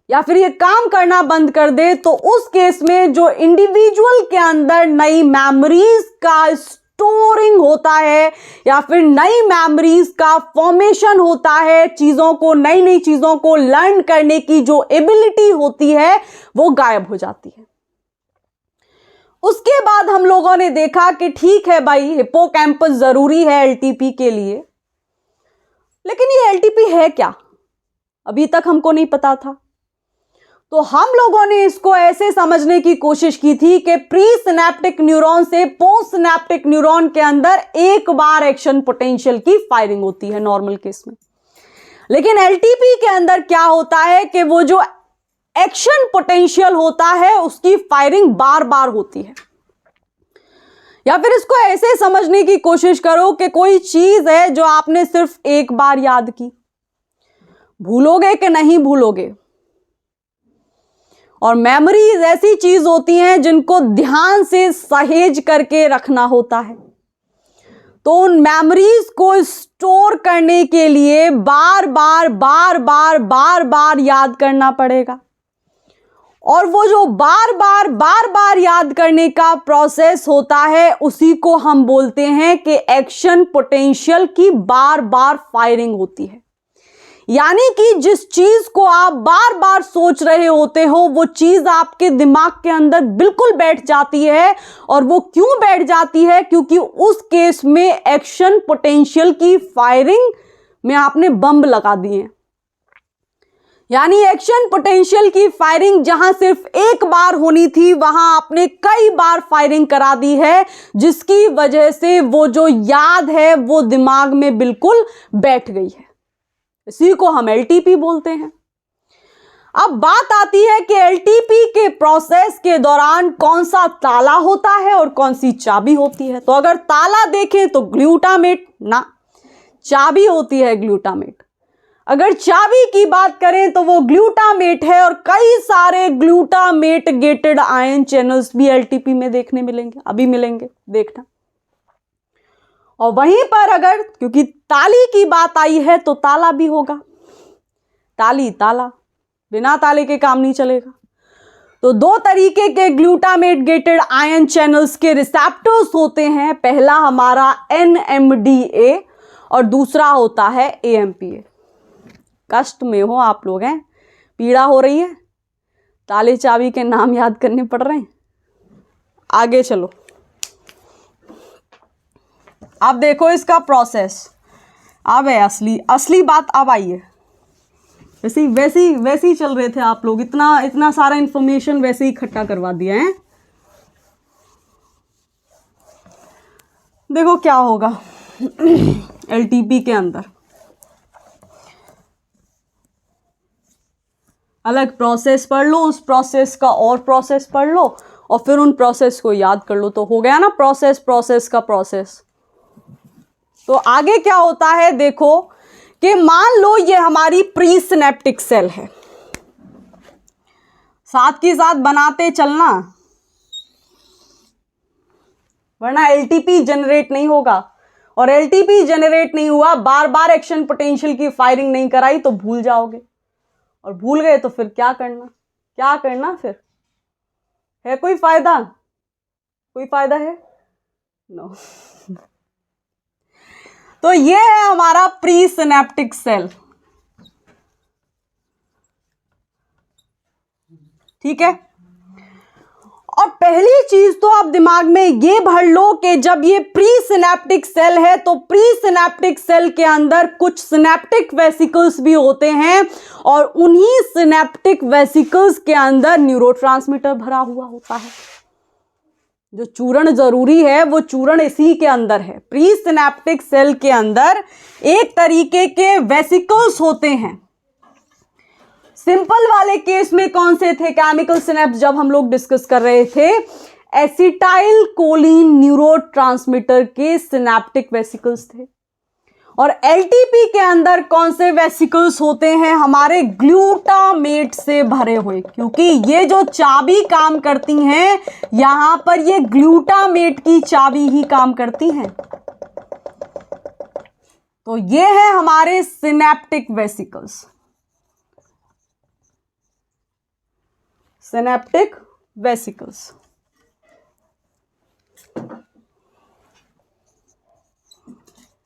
या फिर ये काम करना बंद कर दे, तो उस केस में जो इंडिविजुअल के अंदर नई मेमोरीज का स्टोरिंग होता है या फिर नई मेमोरीज का फॉर्मेशन होता है, चीजों को नई चीजों को लर्न करने की जो एबिलिटी होती है वो गायब हो जाती है। उसके बाद हम लोगों ने देखा कि ठीक है भाई, हिपोकैम्पस जरूरी है एलटीपी के लिए, लेकिन ये एलटीपी है क्या अभी तक हमको नहीं पता था। तो हम लोगों ने इसको ऐसे समझने की कोशिश की थी कि प्री सिनेप्टिक न्यूरॉन से पोस्ट सिनेप्टिक न्यूरॉन के अंदर एक बार एक्शन पोटेंशियल की फायरिंग होती है नॉर्मल केस में, लेकिन एलटीपी के अंदर क्या होता है कि वो जो एक्शन पोटेंशियल होता है उसकी फायरिंग बार बार होती है। या फिर इसको ऐसे समझने की कोशिश करो कि कोई चीज है जो आपने सिर्फ एक बार याद की, भूलोगे कि नहीं भूलोगे। और मेमोरीज ऐसी चीज होती हैं जिनको ध्यान से सहेज करके रखना होता है, तो उन मेमोरीज को स्टोर करने के लिए बार बार याद करना पड़ेगा। और वो जो बार बार याद करने का प्रोसेस होता है उसी को हम बोलते हैं कि एक्शन पोटेंशियल की बार बार फायरिंग होती है। यानी कि जिस चीज को आप बार बार सोच रहे होते हो वो चीज आपके दिमाग के अंदर बिल्कुल बैठ जाती है। और वो क्यों बैठ जाती है? क्योंकि उस केस में एक्शन पोटेंशियल की फायरिंग में आपने बम लगा दिए। यानी एक्शन पोटेंशियल की फायरिंग जहां सिर्फ एक बार होनी थी वहां आपने कई बार फायरिंग करा दी है, जिसकी वजह से वो जो याद है वो दिमाग में बिल्कुल बैठ गई है। इसी को हम एलटीपी बोलते हैं। अब बात आती है कि एलटीपी के प्रोसेस के दौरान कौन सा ताला होता है और कौन सी चाबी होती है। तो अगर ताला देखें तो ग्लूटामेट ना, चाबी होती है ग्लूटामेट। अगर चाबी की बात करें तो वो ग्लूटामेट है, और कई सारे ग्लूटामेट गेटेड आयन चैनल्स भी एलटीपी में देखने मिलेंगे, अभी मिलेंगे, देखना। और वहीं पर अगर क्योंकि ताली की बात आई है तो ताला भी होगा, ताला बिना ताले के काम नहीं चलेगा। तो दो तरीके के ग्लूटामेट गेटेड आयन चैनल्स के रिसेप्टर्स होते हैं, पहला हमारा NMDA और दूसरा होता है AMPA। कष्ट में हो आप लोग, हैं पीड़ा हो रही है, ताले चाबी के नाम याद करने पड़ रहे हैं। आगे चलो, अब देखो इसका प्रोसेस। अब है असली बात अब आई है। वैसे ही चल रहे थे आप लोग, इतना सारा इंफॉर्मेशन वैसे ही इकट्ठा करवा दिया है। देखो क्या होगा एलटीपी के अंदर। अलग प्रोसेस पढ़ लो, उस प्रोसेस का और प्रोसेस पढ़ लो, और फिर उन प्रोसेस को याद कर लो, तो हो गया ना प्रोसेस का प्रोसेस। तो आगे क्या होता है देखो कि मान लो ये हमारी प्री सिनेप्टिक सेल है, साथ के साथ बनाते चलना, वरना एलटीपी जनरेट नहीं होगा। और एलटीपी जनरेट नहीं हुआ, बार बार एक्शन पोटेंशियल की फायरिंग नहीं कराई तो भूल जाओगे, और भूल गए तो फिर क्या करना फिर? है कोई फायदा है? नो। तो ये है हमारा प्री सिनेप्टिक सेल। ठीक है। और पहली चीज तो आप दिमाग में ये भर लो कि जब ये प्री सिनेप्टिक सेल है तो प्री सिनेप्टिक सेल के अंदर कुछ सिनेप्टिक वेसिकल्स भी होते हैं और उन्हीं सिनेप्टिक वेसिकल्स के अंदर न्यूरोट्रांसमीटर भरा हुआ होता है। जो चूर्ण जरूरी है वो चूर्ण इसी के अंदर है। प्री सिनेप्टिक सेल के अंदर एक तरीके के वेसिकल्स होते हैं। सिंपल वाले केस में कौन से थे केमिकल सिनेप्स जब हम लोग डिस्कस कर रहे थे? एसिटाइल कोलिन न्यूरोट्रांसमीटर के सिनेप्टिक वेसिकल्स थे। और एलटीपी के अंदर कौन से वेसिकल्स होते हैं? हमारे ग्लूटामेट से भरे हुए, क्योंकि ये जो चाबी काम करती हैं यहां पर ये ग्लूटामेट की चाबी ही काम करती हैं। तो ये है हमारे सिनेप्टिक वेसिकल्स, सिनेप्टिक वेसिकल्स।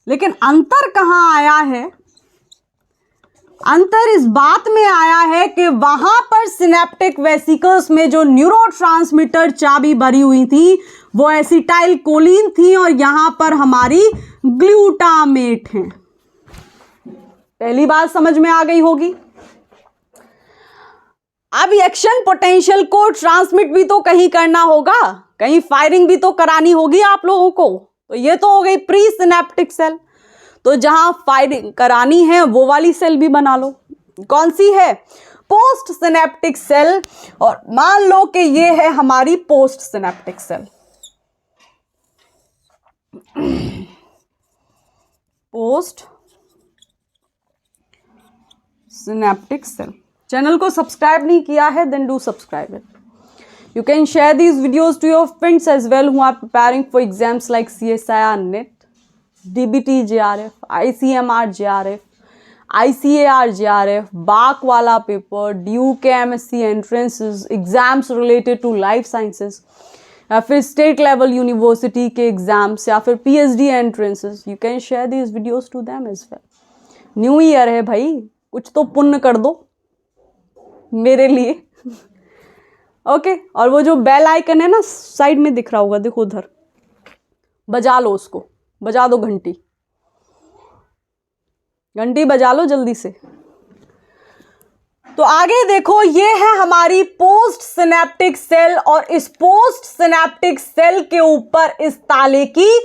लेकिन अंतर कहां आया है? अंतर इस बात में आया है कि वहां पर सिनेप्टिक वेसिकल्स में जो न्यूरोट्रांसमीटर चाबी भरी हुई थी वो एसिटाइल कोलिन थी और यहां पर हमारी ग्लूटामेट है। पहली बात समझ में आ गई होगी। अब एक्शन पोटेंशियल को ट्रांसमिट भी तो कहीं करना होगा, कहीं फायरिंग भी तो करानी होगी आप लोगों को। तो ये तो हो गई प्री सिनेप्टिक सेल। तो जहां फायरिंग करानी है वो वाली सेल भी बना लो। कौन सी है? Post synaptic cell. और मान लो कि ये है हमारी post synaptic cell. Post synaptic cell. Channel को सब्सक्राइब नहीं किया है then do subscribe it. You can share these videos to your friends as well who are preparing for exams like CSIR NET, DBT JRF, ICMR JRF, ICAR JRF, BAC वाला paper, DUK MSc entrances, exams related to life sciences, या फिर स्टेट लेवल यूनिवर्सिटी के एग्जाम्स या फिर PhD entrances. You can share these videos to them as well. New year है भाई, कुछ तो पुण्य कर दो मेरे लिए। ओके और वो जो बेल आइकन है ना साइड में दिख रहा होगा, देखो उधर, बजा लो उसको, बजा दो घंटी, घंटी बजा लो जल्दी से। तो आगे देखो, ये है हमारी पोस्ट सिनेप्टिक सेल और इस पोस्ट सिनेप्टिक सेल के ऊपर इस ताले की,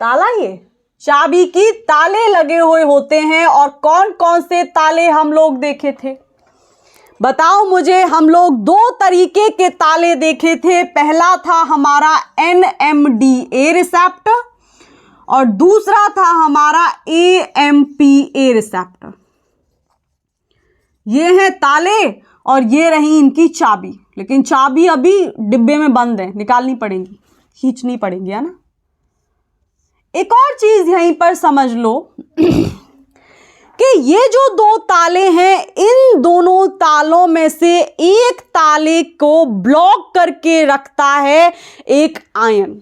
ताला ये चाबी की ताले लगे हुए होते हैं। और कौन कौन से ताले हम लोग देखे थे? बताओ मुझे। हम लोग दो तरीके के ताले देखे थे। पहला था हमारा NMDA रिसेप्टर और दूसरा था हमारा AMPA रिसेप्टर। ये हैं ताले और ये रही इनकी चाबी। लेकिन चाबी अभी डिब्बे में बंद है, निकालनी पड़ेगी, खींचनी पड़ेगी, है ना। एक और चीज यहीं पर समझ लो कि ये जो दो ताले हैं, इन दोनों तालों में से एक ताले को ब्लॉक करके रखता है एक आयन।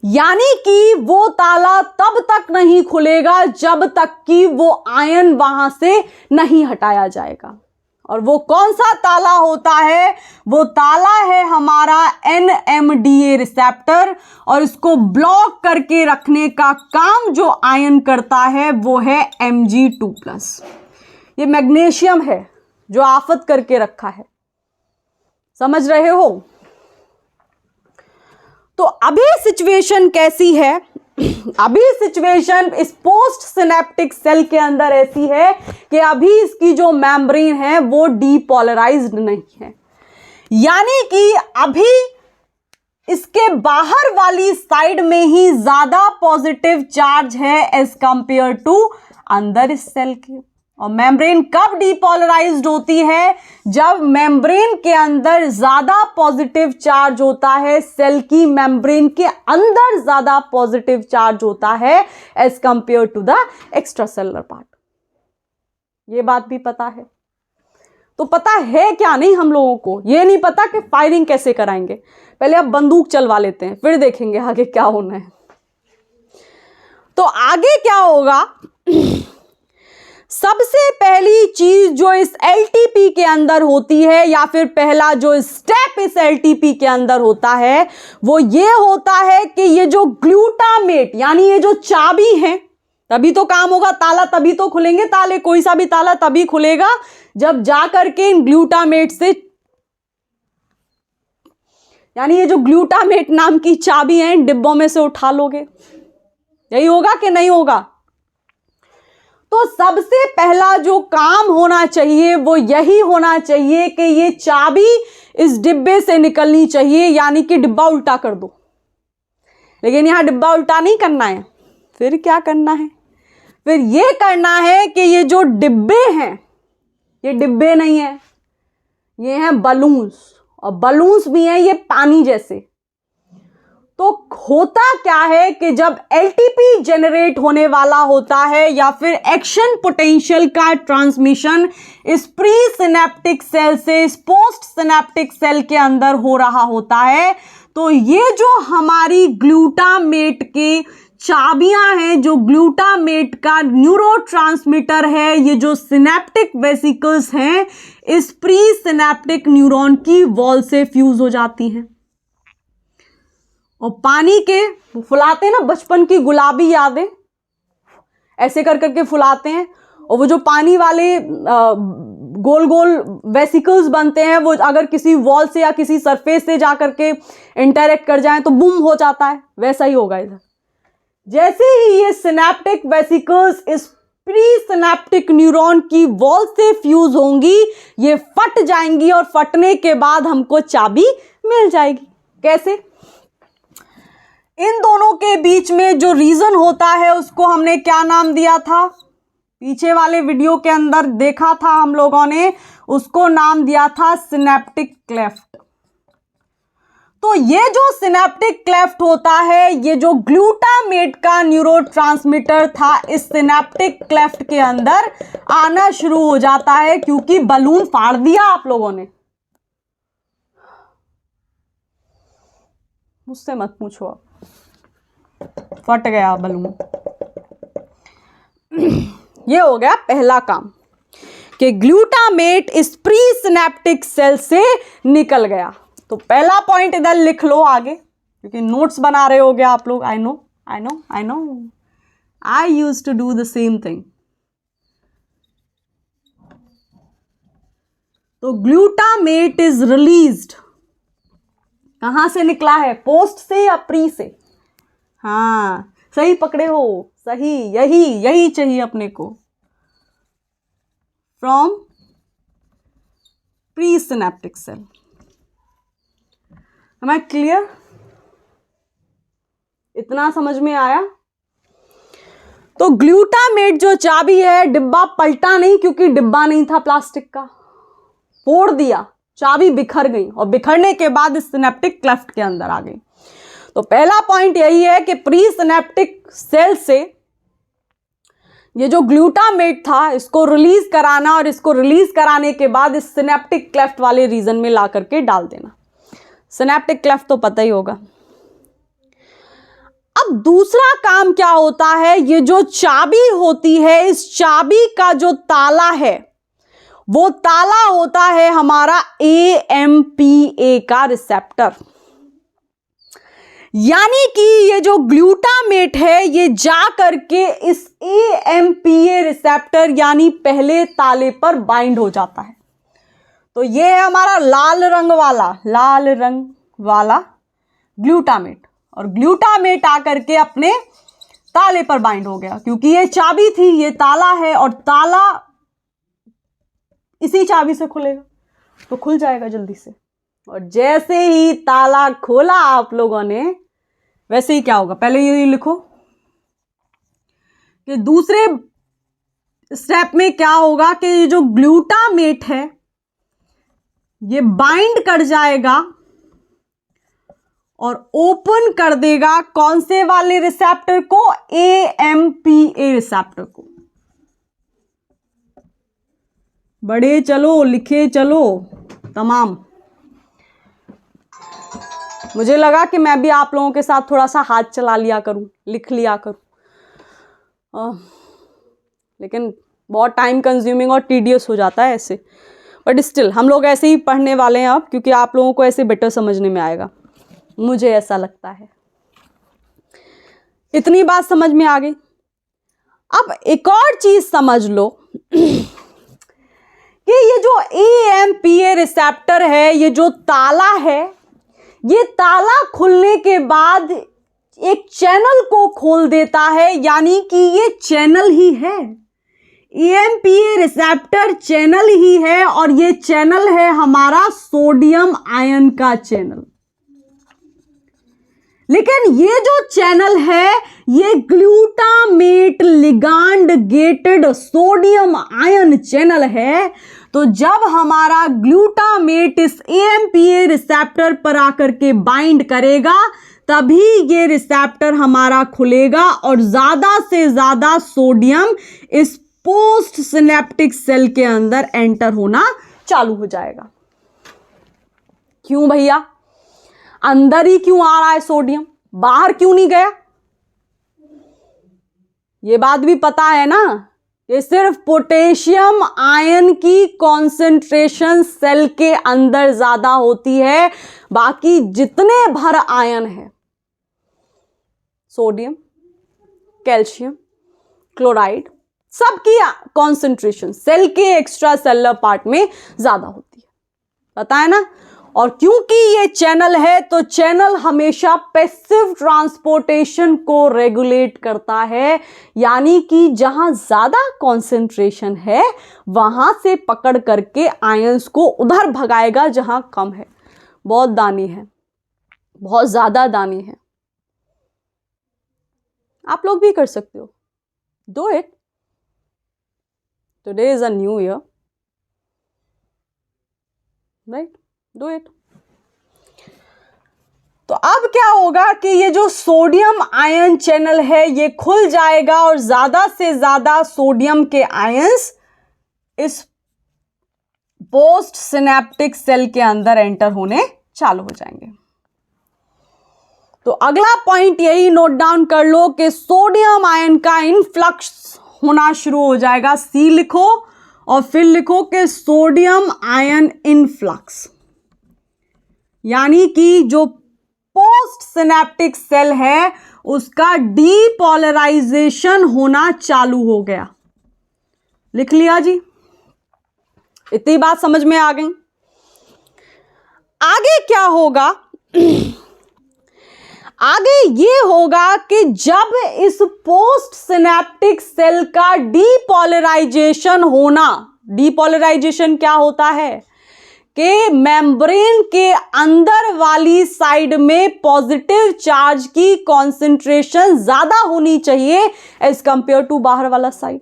यानी कि वो ताला तब तक नहीं खुलेगा जब तक कि वो आयन वहां से नहीं हटाया जाएगा। और वो कौन सा ताला होता है? वो ताला है हमारा NMDA रिसेप्टर और इसको ब्लॉक करके रखने का काम जो आयन करता है वो है Mg2+। ये मैग्नीशियम है जो आफत करके रखा है, समझ रहे हो। तो अभी सिचुएशन कैसी है? अभी सिचुएशन इस पोस्ट सिनेप्टिक सेल के अंदर ऐसी है कि अभी इसकी जो मेम्ब्रेन है वो डीपोलराइज्ड नहीं है। यानी कि अभी इसके बाहर वाली साइड में ही ज्यादा पॉजिटिव चार्ज है एज कंपेयर टू अंदर इस सेल के। और मेम्ब्रेन कब डीपोलराइज्ड होती है? जब मेम्ब्रेन के अंदर ज्यादा पॉजिटिव चार्ज होता है, सेल की मेम्ब्रेन के अंदर ज्यादा पॉजिटिव चार्ज होता है as compare to the extracellular part. ये बात भी पता है। तो पता है क्या नहीं हम लोगों को? ये नहीं पता कि फायरिंग कैसे कराएंगे। पहले अब बंदूक चलवा लेते हैं, फिर देखेंगे आगे क्या होना है। तो आगे क्या होगा? सबसे पहली चीज जो इस एलटीपी के अंदर होती है, या फिर पहला जो स्टेप इस एलटीपी के अंदर होता है, वो ये होता है कि ये जो ग्लूटामेट यानी ये जो चाबी है, तभी तो काम होगा, ताला तभी तो खुलेंगे ताले, कोई सा भी ताला तभी खुलेगा जब जाकर के इन ग्लूटामेट से, यानी ये जो ग्लूटामेट नाम की चाबी है इन डिब्बों में से उठा लोगे। यही होगा कि नहीं होगा? तो सबसे पहला जो काम होना चाहिए वो यही होना चाहिए कि ये चाबी इस डिब्बे से निकलनी चाहिए, यानी कि डिब्बा उल्टा कर दो। लेकिन यहां डिब्बा उल्टा नहीं करना है, फिर क्या करना है? फिर ये करना है कि ये जो डिब्बे हैं, ये डिब्बे नहीं है, ये हैं बलून्स, और बलून्स भी हैं ये पानी जैसे। तो होता क्या है कि जब एलटीपी जनरेट होने वाला होता है, या फिर एक्शन पोटेंशियल का ट्रांसमिशन इस प्री सिनेप्टिक सेल से इस पोस्ट सिनेप्टिक सेल के अंदर हो रहा होता है, तो ये जो हमारी ग्लूटामेट की चाबियां हैं, जो ग्लूटामेट का न्यूरोट्रांसमीटर है, ये जो सिनेप्टिक वेसिकल्स हैं, इस प्री सिनेप्टिक न्यूरॉन की वॉल से फ्यूज हो जाती हैं। और पानी के फुलाते हैं ना, बचपन की गुलाबी यादें, ऐसे कर करके फुलाते हैं, और वो जो पानी वाले गोल गोल वेसिकल्स बनते हैं, वो अगर किसी वॉल से या किसी सरफेस से जा करके इंटरेक्ट कर जाएं तो बूम हो जाता है। वैसा ही होगा इधर। जैसे ही ये सिनेप्टिक वेसिकल्स इस प्री सिनेप्टिक न्यूरॉन की वॉल से फ्यूज होंगी, ये फट जाएंगी, और फटने के बाद हमको चाबी मिल जाएगी। कैसे? इन दोनों के बीच में जो रीजन होता है उसको हमने क्या नाम दिया था? पीछे वाले वीडियो के अंदर देखा था हम लोगों ने, उसको नाम दिया था सिनेप्टिक क्लेफ्ट। तो ये जो सिनेप्टिक क्लेफ्ट होता है, ये जो ग्लूटामेट का न्यूरोट्रांसमीटर था, इस सिनेप्टिक क्लेफ्ट के अंदर आना शुरू हो जाता है, क्योंकि बलून फाड़ दिया आप लोगों ने। मुझसे मत पूछो, अब फट गया बलून। ये हो गया पहला काम कि ग्लूटामेट इस प्री सिनेप्टिक सेल से निकल गया। तो पहला पॉइंट इधर लिख लो आगे, क्योंकि नोट्स बना रहे होगे आप लोग। I know I used to do the same thing. तो ग्लूटामेट इज रिलीज्ड, कहां से निकला है? पोस्ट से या प्री से? हाँ, सही पकड़े हो, सही, यही चाहिए अपने को। From presynaptic cell. Am I clear? इतना समझ में आया? तो ग्लूटामेट जो चाबी है, डिब्बा पलटा नहीं, क्योंकि डिब्बा नहीं था प्लास्टिक का, फोड़ दिया, चाबी बिखर गई, और बिखरने के बाद इस सिनेप्टिक क्लेफ्ट के अंदर आ गई। तो पहला पॉइंट यही है कि प्री सिनेप्टिक सेल से ये जो ग्लूटामेट था इसको रिलीज कराना, और इसको रिलीज कराने के बाद इस सिनेप्टिक क्लेफ्ट वाले रीजन में ला करके डाल देना। सिनेप्टिक क्लेफ्ट तो पता ही होगा। अब दूसरा काम क्या होता है? ये जो चाबी होती है, इस चाबी का जो ताला है, वो ताला होता है हमारा AMPA का रिसेप्टर। यानी कि ये जो ग्लूटामेट है, ये जा करके इस AMPA रिसेप्टर यानी पहले ताले पर बाइंड हो जाता है। तो ये है हमारा लाल रंग वाला ग्लूटामेट, और ग्लूटामेट आकर के अपने ताले पर बाइंड हो गया, क्योंकि ये चाबी थी, ये ताला है, और ताला इसी चाबी से खुलेगा, तो खुल जाएगा जल्दी से। और जैसे ही ताला खोला आप लोगों ने, वैसे ही क्या होगा? पहले ये लिखो कि दूसरे स्टेप में क्या होगा कि ये जो ग्लूटामेट है ये बाइंड कर जाएगा और ओपन कर देगा कौन से वाले रिसेप्टर को? AMPA रिसेप्टर को। बड़े चलो, लिखे चलो तमाम। मुझे लगा कि मैं भी आप लोगों के साथ थोड़ा सा हाथ चला लिया करूं, लिख लिया करूं, लेकिन बहुत टाइम कंज्यूमिंग और टीडियस हो जाता है ऐसे, बट स्टिल हम लोग ऐसे ही पढ़ने वाले हैं अब, क्योंकि आप लोगों को ऐसे बेटर समझने में आएगा, मुझे ऐसा लगता है। इतनी बात समझ में आ गई। अब एक और चीज समझ लो कि ये जो AMPA रिसेप्टर है, ये जो ताला है, ये ताला खुलने के बाद एक चैनल को खोल देता है, यानी कि ये चैनल ही है। AMPA रिसेप्टर चैनल ही है, और ये चैनल है हमारा सोडियम आयन का चैनल। लेकिन ये जो चैनल है ये glutamate ligand gated sodium ion channel है। तो जब हमारा ग्लूटामेट इस AMPA रिसेप्टर पर आकर के बाइंड करेगा, तभी ये रिसेप्टर हमारा खुलेगा और ज्यादा से ज्यादा सोडियम इस पोस्ट सिनेप्टिक सेल के अंदर एंटर होना चालू हो जाएगा। क्यों भैया, अंदर ही क्यों आ रहा है सोडियम, बाहर क्यों नहीं गया? ये बात भी पता है ना कि सिर्फ पोटेशियम आयन की कॉन्सेंट्रेशन सेल के अंदर ज्यादा होती है, बाकी जितने भर आयन है, सोडियम, कैल्शियम, क्लोराइड, सबकी कॉन्सेंट्रेशन सेल के एक्स्ट्रा सेलुलर पार्ट में ज्यादा होती है, पता है ना। और क्योंकि ये चैनल है, तो चैनल हमेशा पैसिव ट्रांसपोर्टेशन को रेगुलेट करता है, यानी कि जहां ज्यादा कॉन्सेंट्रेशन है वहां से पकड़ करके आयंस को उधर भगाएगा जहां कम है। बहुत दानी है, बहुत ज्यादा दानी है। आप लोग भी कर सकते हो, do it. Today is a new year, right, do it. तो अब क्या होगा कि ये जो सोडियम आयन चैनल है ये खुल जाएगा और ज्यादा से ज्यादा सोडियम के आयंस इस पोस्ट सिनेप्टिक सेल के अंदर एंटर होने चालू हो जाएंगे। तो अगला पॉइंट यही नोट डाउन कर लो कि सोडियम आयन का इनफ्लक्स होना शुरू हो जाएगा। सी लिखो और फिर लिखो कि सोडियम आयन इनफ्लक्स, यानी कि जो पोस्ट सिनेप्टिक सेल है उसका डीपोलराइजेशन होना चालू हो गया। लिख लिया जी, इतनी बात समझ में आ गई। आगे क्या होगा? आगे ये होगा कि जब इस पोस्ट सिनेप्टिक सेल का डीपोलराइजेशन होना, डीपोलराइजेशन क्या होता है कि मेम्ब्रेन के अंदर वाली साइड में पॉजिटिव चार्ज की कॉन्सेंट्रेशन ज्यादा होनी चाहिए एज कंपेयर टू बाहर वाला साइड।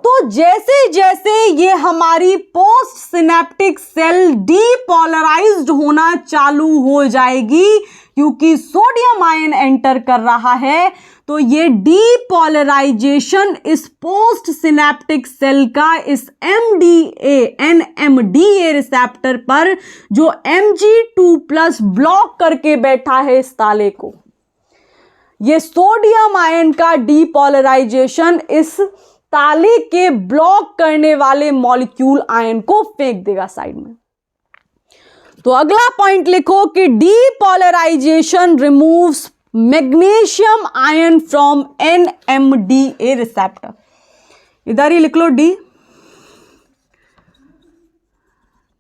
तो जैसे जैसे ये हमारी पोस्ट सिनेप्टिक सेल डीपोलराइज्ड होना चालू हो जाएगी, क्योंकि सोडियम आयन एंटर कर रहा है, तो ये डीपोलराइजेशन इस पोस्ट सिनेप्टिक सेल का इस NMDA रिसेप्टर पर जो Mg2+ ब्लॉक करके बैठा है इस ताले को, ये सोडियम आयन का डीपोलराइजेशन इस ताले के ब्लॉक करने वाले मॉलिक्यूल आयन को फेंक देगा साइड में। तो अगला पॉइंट लिखो कि depolarisation removes magnesium ion from NMDA receptor. इधर ही लिख लो D,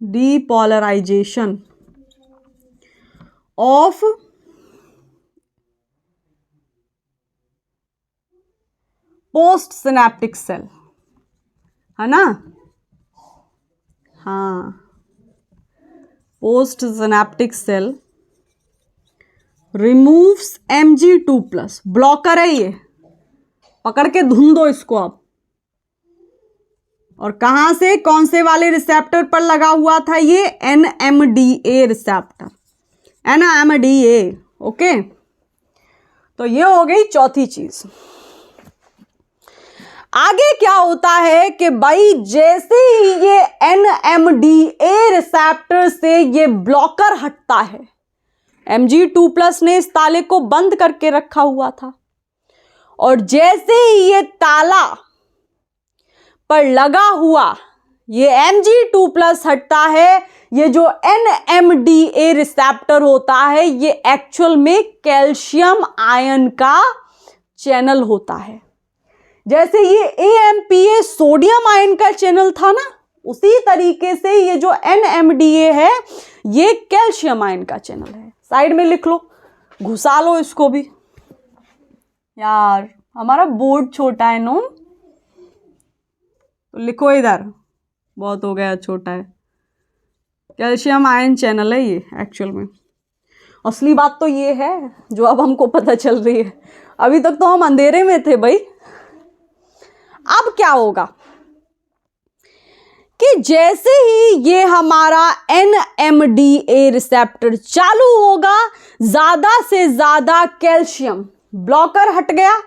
depolarisation of post synaptic cell, है ना। हाँ, post synaptic cell removes Mg2+, blocker है ये, पकड़ के धुन दो इसको अब। और कहां से, कौन से वाले रिसेप्टर पर लगा हुआ था ये? NMDA receptor, NMDA। ओके, तो ये हो गई चौथी चीज। आगे क्या होता है कि भाई जैसे ही ये NMDA रिसेप्टर से ये ब्लॉकर हटता है, Mg2+ ने इस ताले को बंद करके रखा हुआ था, और जैसे ही ये ताला पर लगा हुआ ये Mg2+ हटता है, ये जो NMDA रिसेप्टर होता है ये एक्चुअल में कैल्शियम आयन का चैनल होता है। जैसे ये AMPA सोडियम आयन का चैनल था ना, उसी तरीके से ये जो NMDA है ये कैल्शियम आयन का चैनल है। साइड में लिख लो, घुसा लो इसको भी। यार हमारा बोर्ड छोटा है नो, तो लिखो इधर, बहुत हो गया छोटा है। कैल्शियम आयन चैनल है ये एक्चुअल में। असली बात तो ये है जो अब हमको पता चल रही है, अभी तक तो हम अंधेरे में थे भाई। अब क्या होगा कि जैसे ही ये हमारा NMDA रिसेप्टर चालू होगा, ज्यादा से ज्यादा कैल्शियम ब्लॉकर हट गया,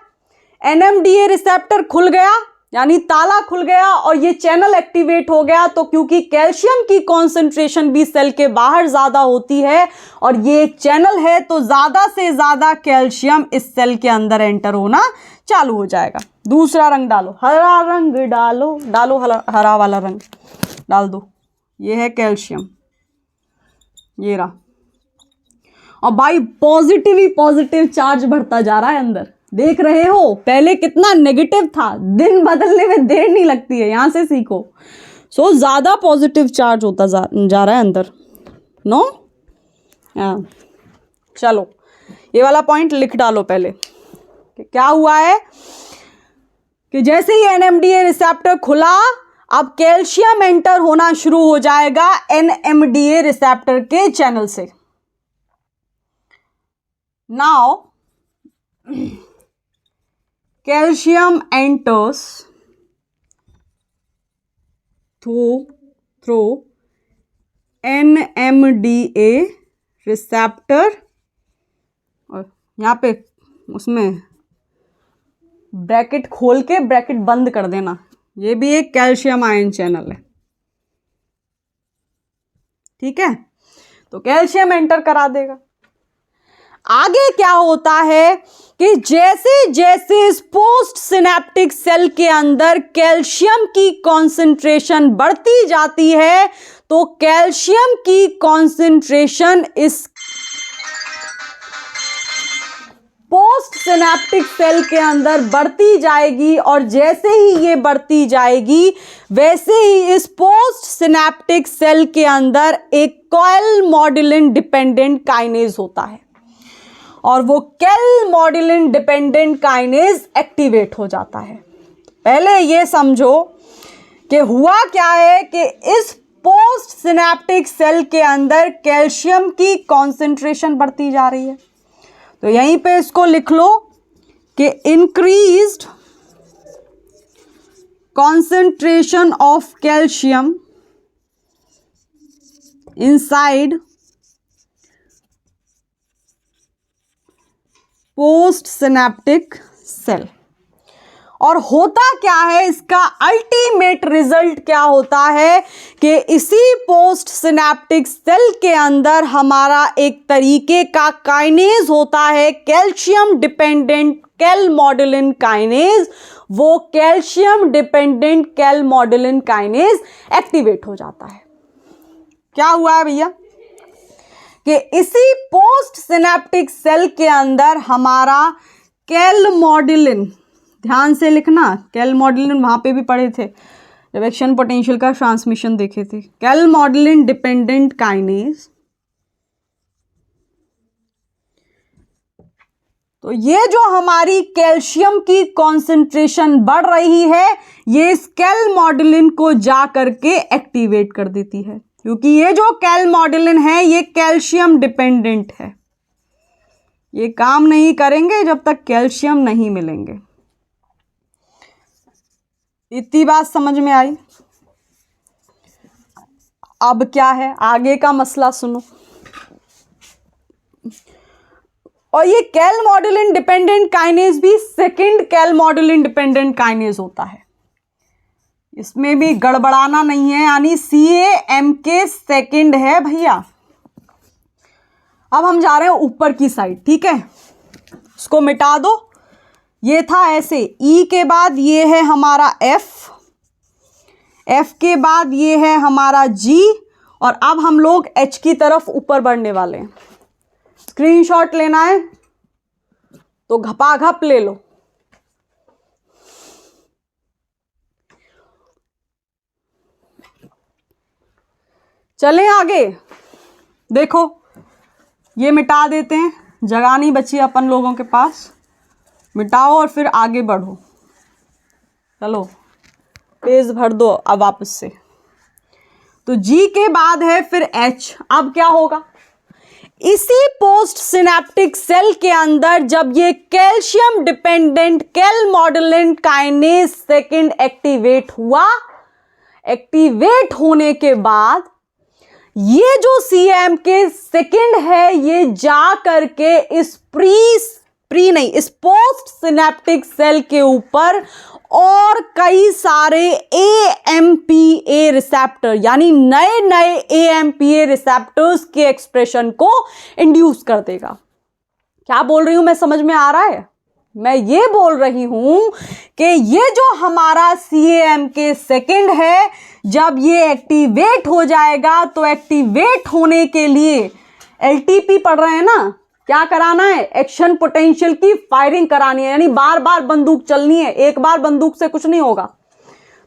NMDA रिसेप्टर खुल गया, यानी ताला खुल गया और ये चैनल एक्टिवेट हो गया। तो क्योंकि कैल्शियम की कॉन्सेंट्रेशन भी सेल के बाहर ज्यादा होती है और ये एक चैनल है, तो ज्यादा से ज्यादा कैल्शियम इस सेल के अंदर एंटर होना चालू हो जाएगा। दूसरा रंग डालो, हरा रंग डालो, डालो हरा वाला रंग डाल दो, ये है कैल्शियम, ये रहा। और भाई पॉजिटिव ही पॉजिटिव चार्ज बढ़ता जा रहा है अंदर, देख रहे हो। पहले कितना नेगेटिव था, दिन बदलने में देर नहीं लगती है, यहां से सीखो। सो ज्यादा पॉजिटिव चार्ज होता जा रहा है अंदर, नो। चलो ये वाला पॉइंट लिख डालो पहले कि क्या हुआ है कि जैसे ही NMDA रिसेप्टर खुला, अब कैल्शियम एंटर होना शुरू हो जाएगा NMDA रिसेप्टर के चैनल से। Now calcium enters through NMDA receptor, और यहाँ पे उसमें ब्रैकेट खोल के ब्रैकेट बंद कर देना, ये भी एक कैल्शियम आयन चैनल है, ठीक है। तो कैल्शियम एंटर करा देगा। आगे क्या होता है कि जैसे जैसे इस पोस्ट सिनेप्टिक सेल के अंदर कैल्शियम की कॉन्सेंट्रेशन बढ़ती जाती है, तो कैल्शियम की कॉन्सेंट्रेशन इस पोस्ट सिनेप्टिक सेल के अंदर बढ़ती जाएगी, और जैसे ही ये बढ़ती जाएगी वैसे ही इस पोस्ट सिनेप्टिक सेल के अंदर एक कैलमॉड्यूलिन डिपेंडेंट काइनेज होता है, और वो कैलमॉड्यूलिन डिपेंडेंट काइनेज एक्टिवेट हो जाता है। पहले ये समझो कि हुआ क्या है कि इस पोस्ट सिनेप्टिक सेल के अंदर कैल्शियम की कॉन्सेंट्रेशन बढ़ती जा रही है, तो यहीं पे इसको लिख लो कि increased concentration of calcium inside post synaptic cell. और होता क्या है, इसका अल्टीमेट रिजल्ट क्या होता है कि इसी पोस्ट सिनेप्टिक सेल के अंदर हमारा एक तरीके का काइनेज होता है, कैल्शियम डिपेंडेंट कैलमॉड्यूलिन काइनेज। वो कैल्शियम डिपेंडेंट कैलमॉड्यूलिन काइनेज एक्टिवेट हो जाता है। क्या हुआ है भैया कि इसी पोस्ट सिनेप्टिक सेल के अंदर हमारा कैलमॉड्यूलिन, ध्यान से लिखना, कैलमॉड्यूलिन वहां पे भी पढ़े थे जब एक्शन पोटेंशियल का ट्रांसमिशन देखे थे, कैलमॉड्यूलिन डिपेंडेंट काइनेज। तो ये जो हमारी कैल्शियम की कॉन्सेंट्रेशन बढ़ रही है, ये इस कैलमॉड्यूलिन को जा करके एक्टिवेट कर देती है, क्योंकि ये जो कैलमॉड्यूलिन है ये कैल्शियम डिपेंडेंट है, ये काम नहीं करेंगे जब तक कैल्शियम नहीं मिलेंगे। इतनी बात समझ में आई। अब क्या है, आगे का मसला सुनो। और ये कैलमॉड्यूलिन डिपेंडेंट काइनेज भी सेकंड कैलमॉड्यूलिन डिपेंडेंट काइनेज होता है, इसमें भी गड़बड़ाना नहीं है, यानी CAMK सेकंड है भैया। अब हम जा रहे हैं ऊपर की साइड, ठीक है, इसको मिटा दो। ये था ऐसे, E के बाद ये है हमारा F, F के बाद ये है हमारा G, और अब हम लोग H की तरफ ऊपर बढ़ने वाले हैं। स्क्रीनशॉट लेना है तो घपाघप ले लो। चलें आगे। देखो ये मिटा देते हैं, जगह नहीं बची अपन लोगों के पास। मिटाओ और फिर आगे बढ़ो। चलो पेज भर दो अब वापस से। तो G के बाद है फिर H। अब क्या होगा, इसी पोस्ट सिनेप्टिक सेल के अंदर जब ये calcium dependent calmodulin kinase second activate हुआ, एक्टिवेट होने के बाद ये जो CMK सेकंड है ये जा करके इस इस पोस्ट सिनेप्टिक सेल के ऊपर और कई सारे AMPA रिसेप्टर यानी नए नए AMPA रिसेप्टर्स के एक्सप्रेशन को इंड्यूस कर देगा। क्या बोल रही हूं मैं, समझ में आ रहा है? मैं ये बोल रही हूं कि ये जो हमारा CMK सेकंड है जब ये एक्टिवेट हो जाएगा तो एक्टिवेट होने के लिए LTP पढ़ रहे हैं ना, क्या कराना है, एक्शन पोटेंशियल की फायरिंग करानी है, यानी बार बार बंदूक चलनी है। एक बार बंदूक से कुछ नहीं होगा।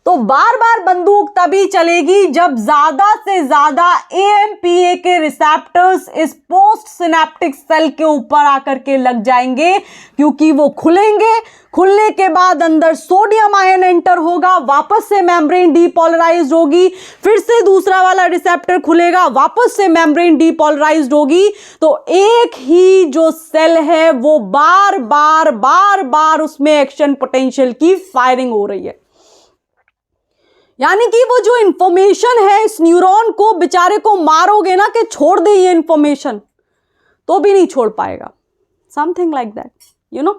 तो बार बार बंदूक तभी चलेगी जब ज्यादा से ज्यादा AMPA के रिसेप्टर्स इस पोस्ट सिनेप्टिक सेल के ऊपर आकर के लग जाएंगे, क्योंकि वो खुलेंगे। खुलने के बाद अंदर सोडियम आयन एंटर होगा, वापस से मेम्ब्रेन डीपोलराइज्ड होगी, फिर से दूसरा वाला रिसेप्टर खुलेगा, वापस से मेम्ब्रेन डीपोलराइज्ड होगी। तो एक ही जो सेल है वो बार बार उसमें एक्शन पोटेंशियल की फायरिंग हो रही है। यानी कि वो जो इंफॉर्मेशन है, इस न्यूरॉन को बेचारे को मारोगे ना कि छोड़ दे ये इंफॉर्मेशन, तो भी नहीं छोड़ पाएगा। Something like that, you know.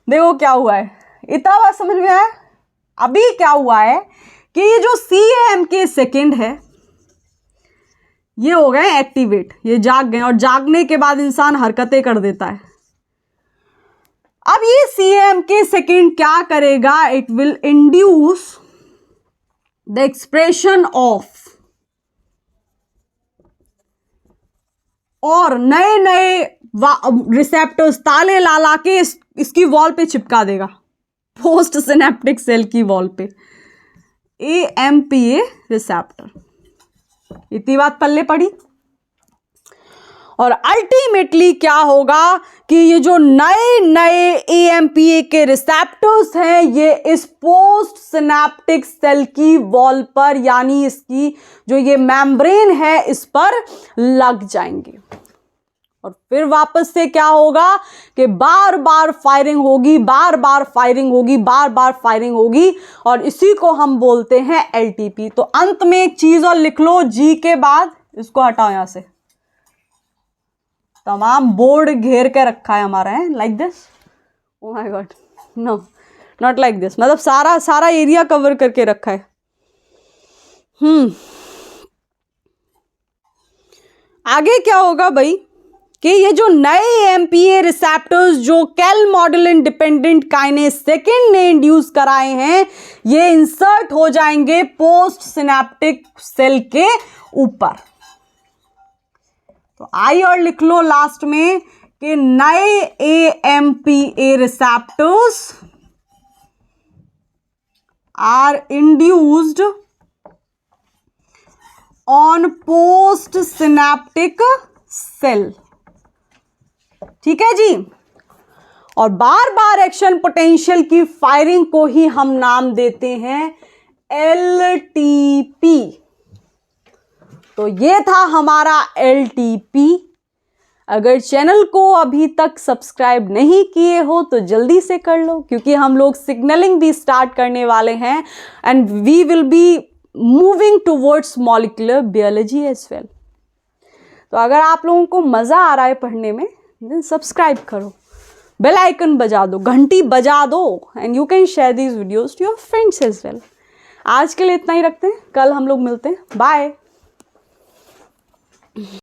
देखो क्या हुआ है, इतना बात समझ में आया। अभी क्या हुआ है कि ये जो CMK सेकंड है ये हो गए एक्टिवेट, ये जाग गए, और जागने के बाद इंसान हरकतें कर देता है। अब ये CMK सेकंड क्या करेगा, it will induce the expression of, और नए नए रिसेप्टर्स ताले ला के इसकी वॉल पे चिपका देगा, पोस्ट सिनेप्टिक सेल की वॉल पे AMPA रिसेप्टर। इतनी बात पल्ले पड़ी। और अल्टीमेटली क्या होगा कि ये जो नए नए AMPA के रिसेप्टर्स हैं ये इस पोस्ट सिनेप्टिक सेल की वॉल पर, यानी इसकी जो ये मेम्ब्रेन है इस पर लग जाएंगे। और फिर वापस से क्या होगा कि बार बार फायरिंग होगी, बार बार फायरिंग होगी, बार बार फायरिंग होगी, और इसी को हम बोलते हैं LTP। तो अंत में एक चीज और लिख लो, G के बाद, इसको हटाओ यहां से, तमाम बोर्ड घेर के रखा है हमारा, है like this. Oh my god, no not like this, मतलब सारा एरिया कवर करके रखा है। आगे क्या होगा भाई कि ये जो नए AMPA रिसेप्टर्स जो कैलमॉडुलेंट डिपेंडेंट काइनेज सेकंड ने इंड्यूस कराए हैं ये इंसर्ट हो जाएंगे पोस्ट सिनेप्टिक सेल के ऊपर। तो आई और लिख लो लास्ट में कि नए AMPA receptors are induced on post synaptic cell. ठीक है जी। और बार बार एक्शन पोटेंशियल की फायरिंग को ही हम नाम देते हैं LTP। तो ये था हमारा LTP। अगर चैनल को अभी तक सब्सक्राइब नहीं किए हो तो जल्दी से कर लो, क्योंकि हम लोग सिग्नलिंग भी स्टार्ट करने वाले हैं and we will be moving towards molecular biology as well. तो अगर आप लोगों को मज़ा आ रहा है पढ़ने में, देन सब्सक्राइब करो, बेल आइकन बजा दो, घंटी बजा दो, and you can share these videos to your friends as well. आज के लिए इतना ही रखते हैं, कल हम लोग मिलते हैं, बाय।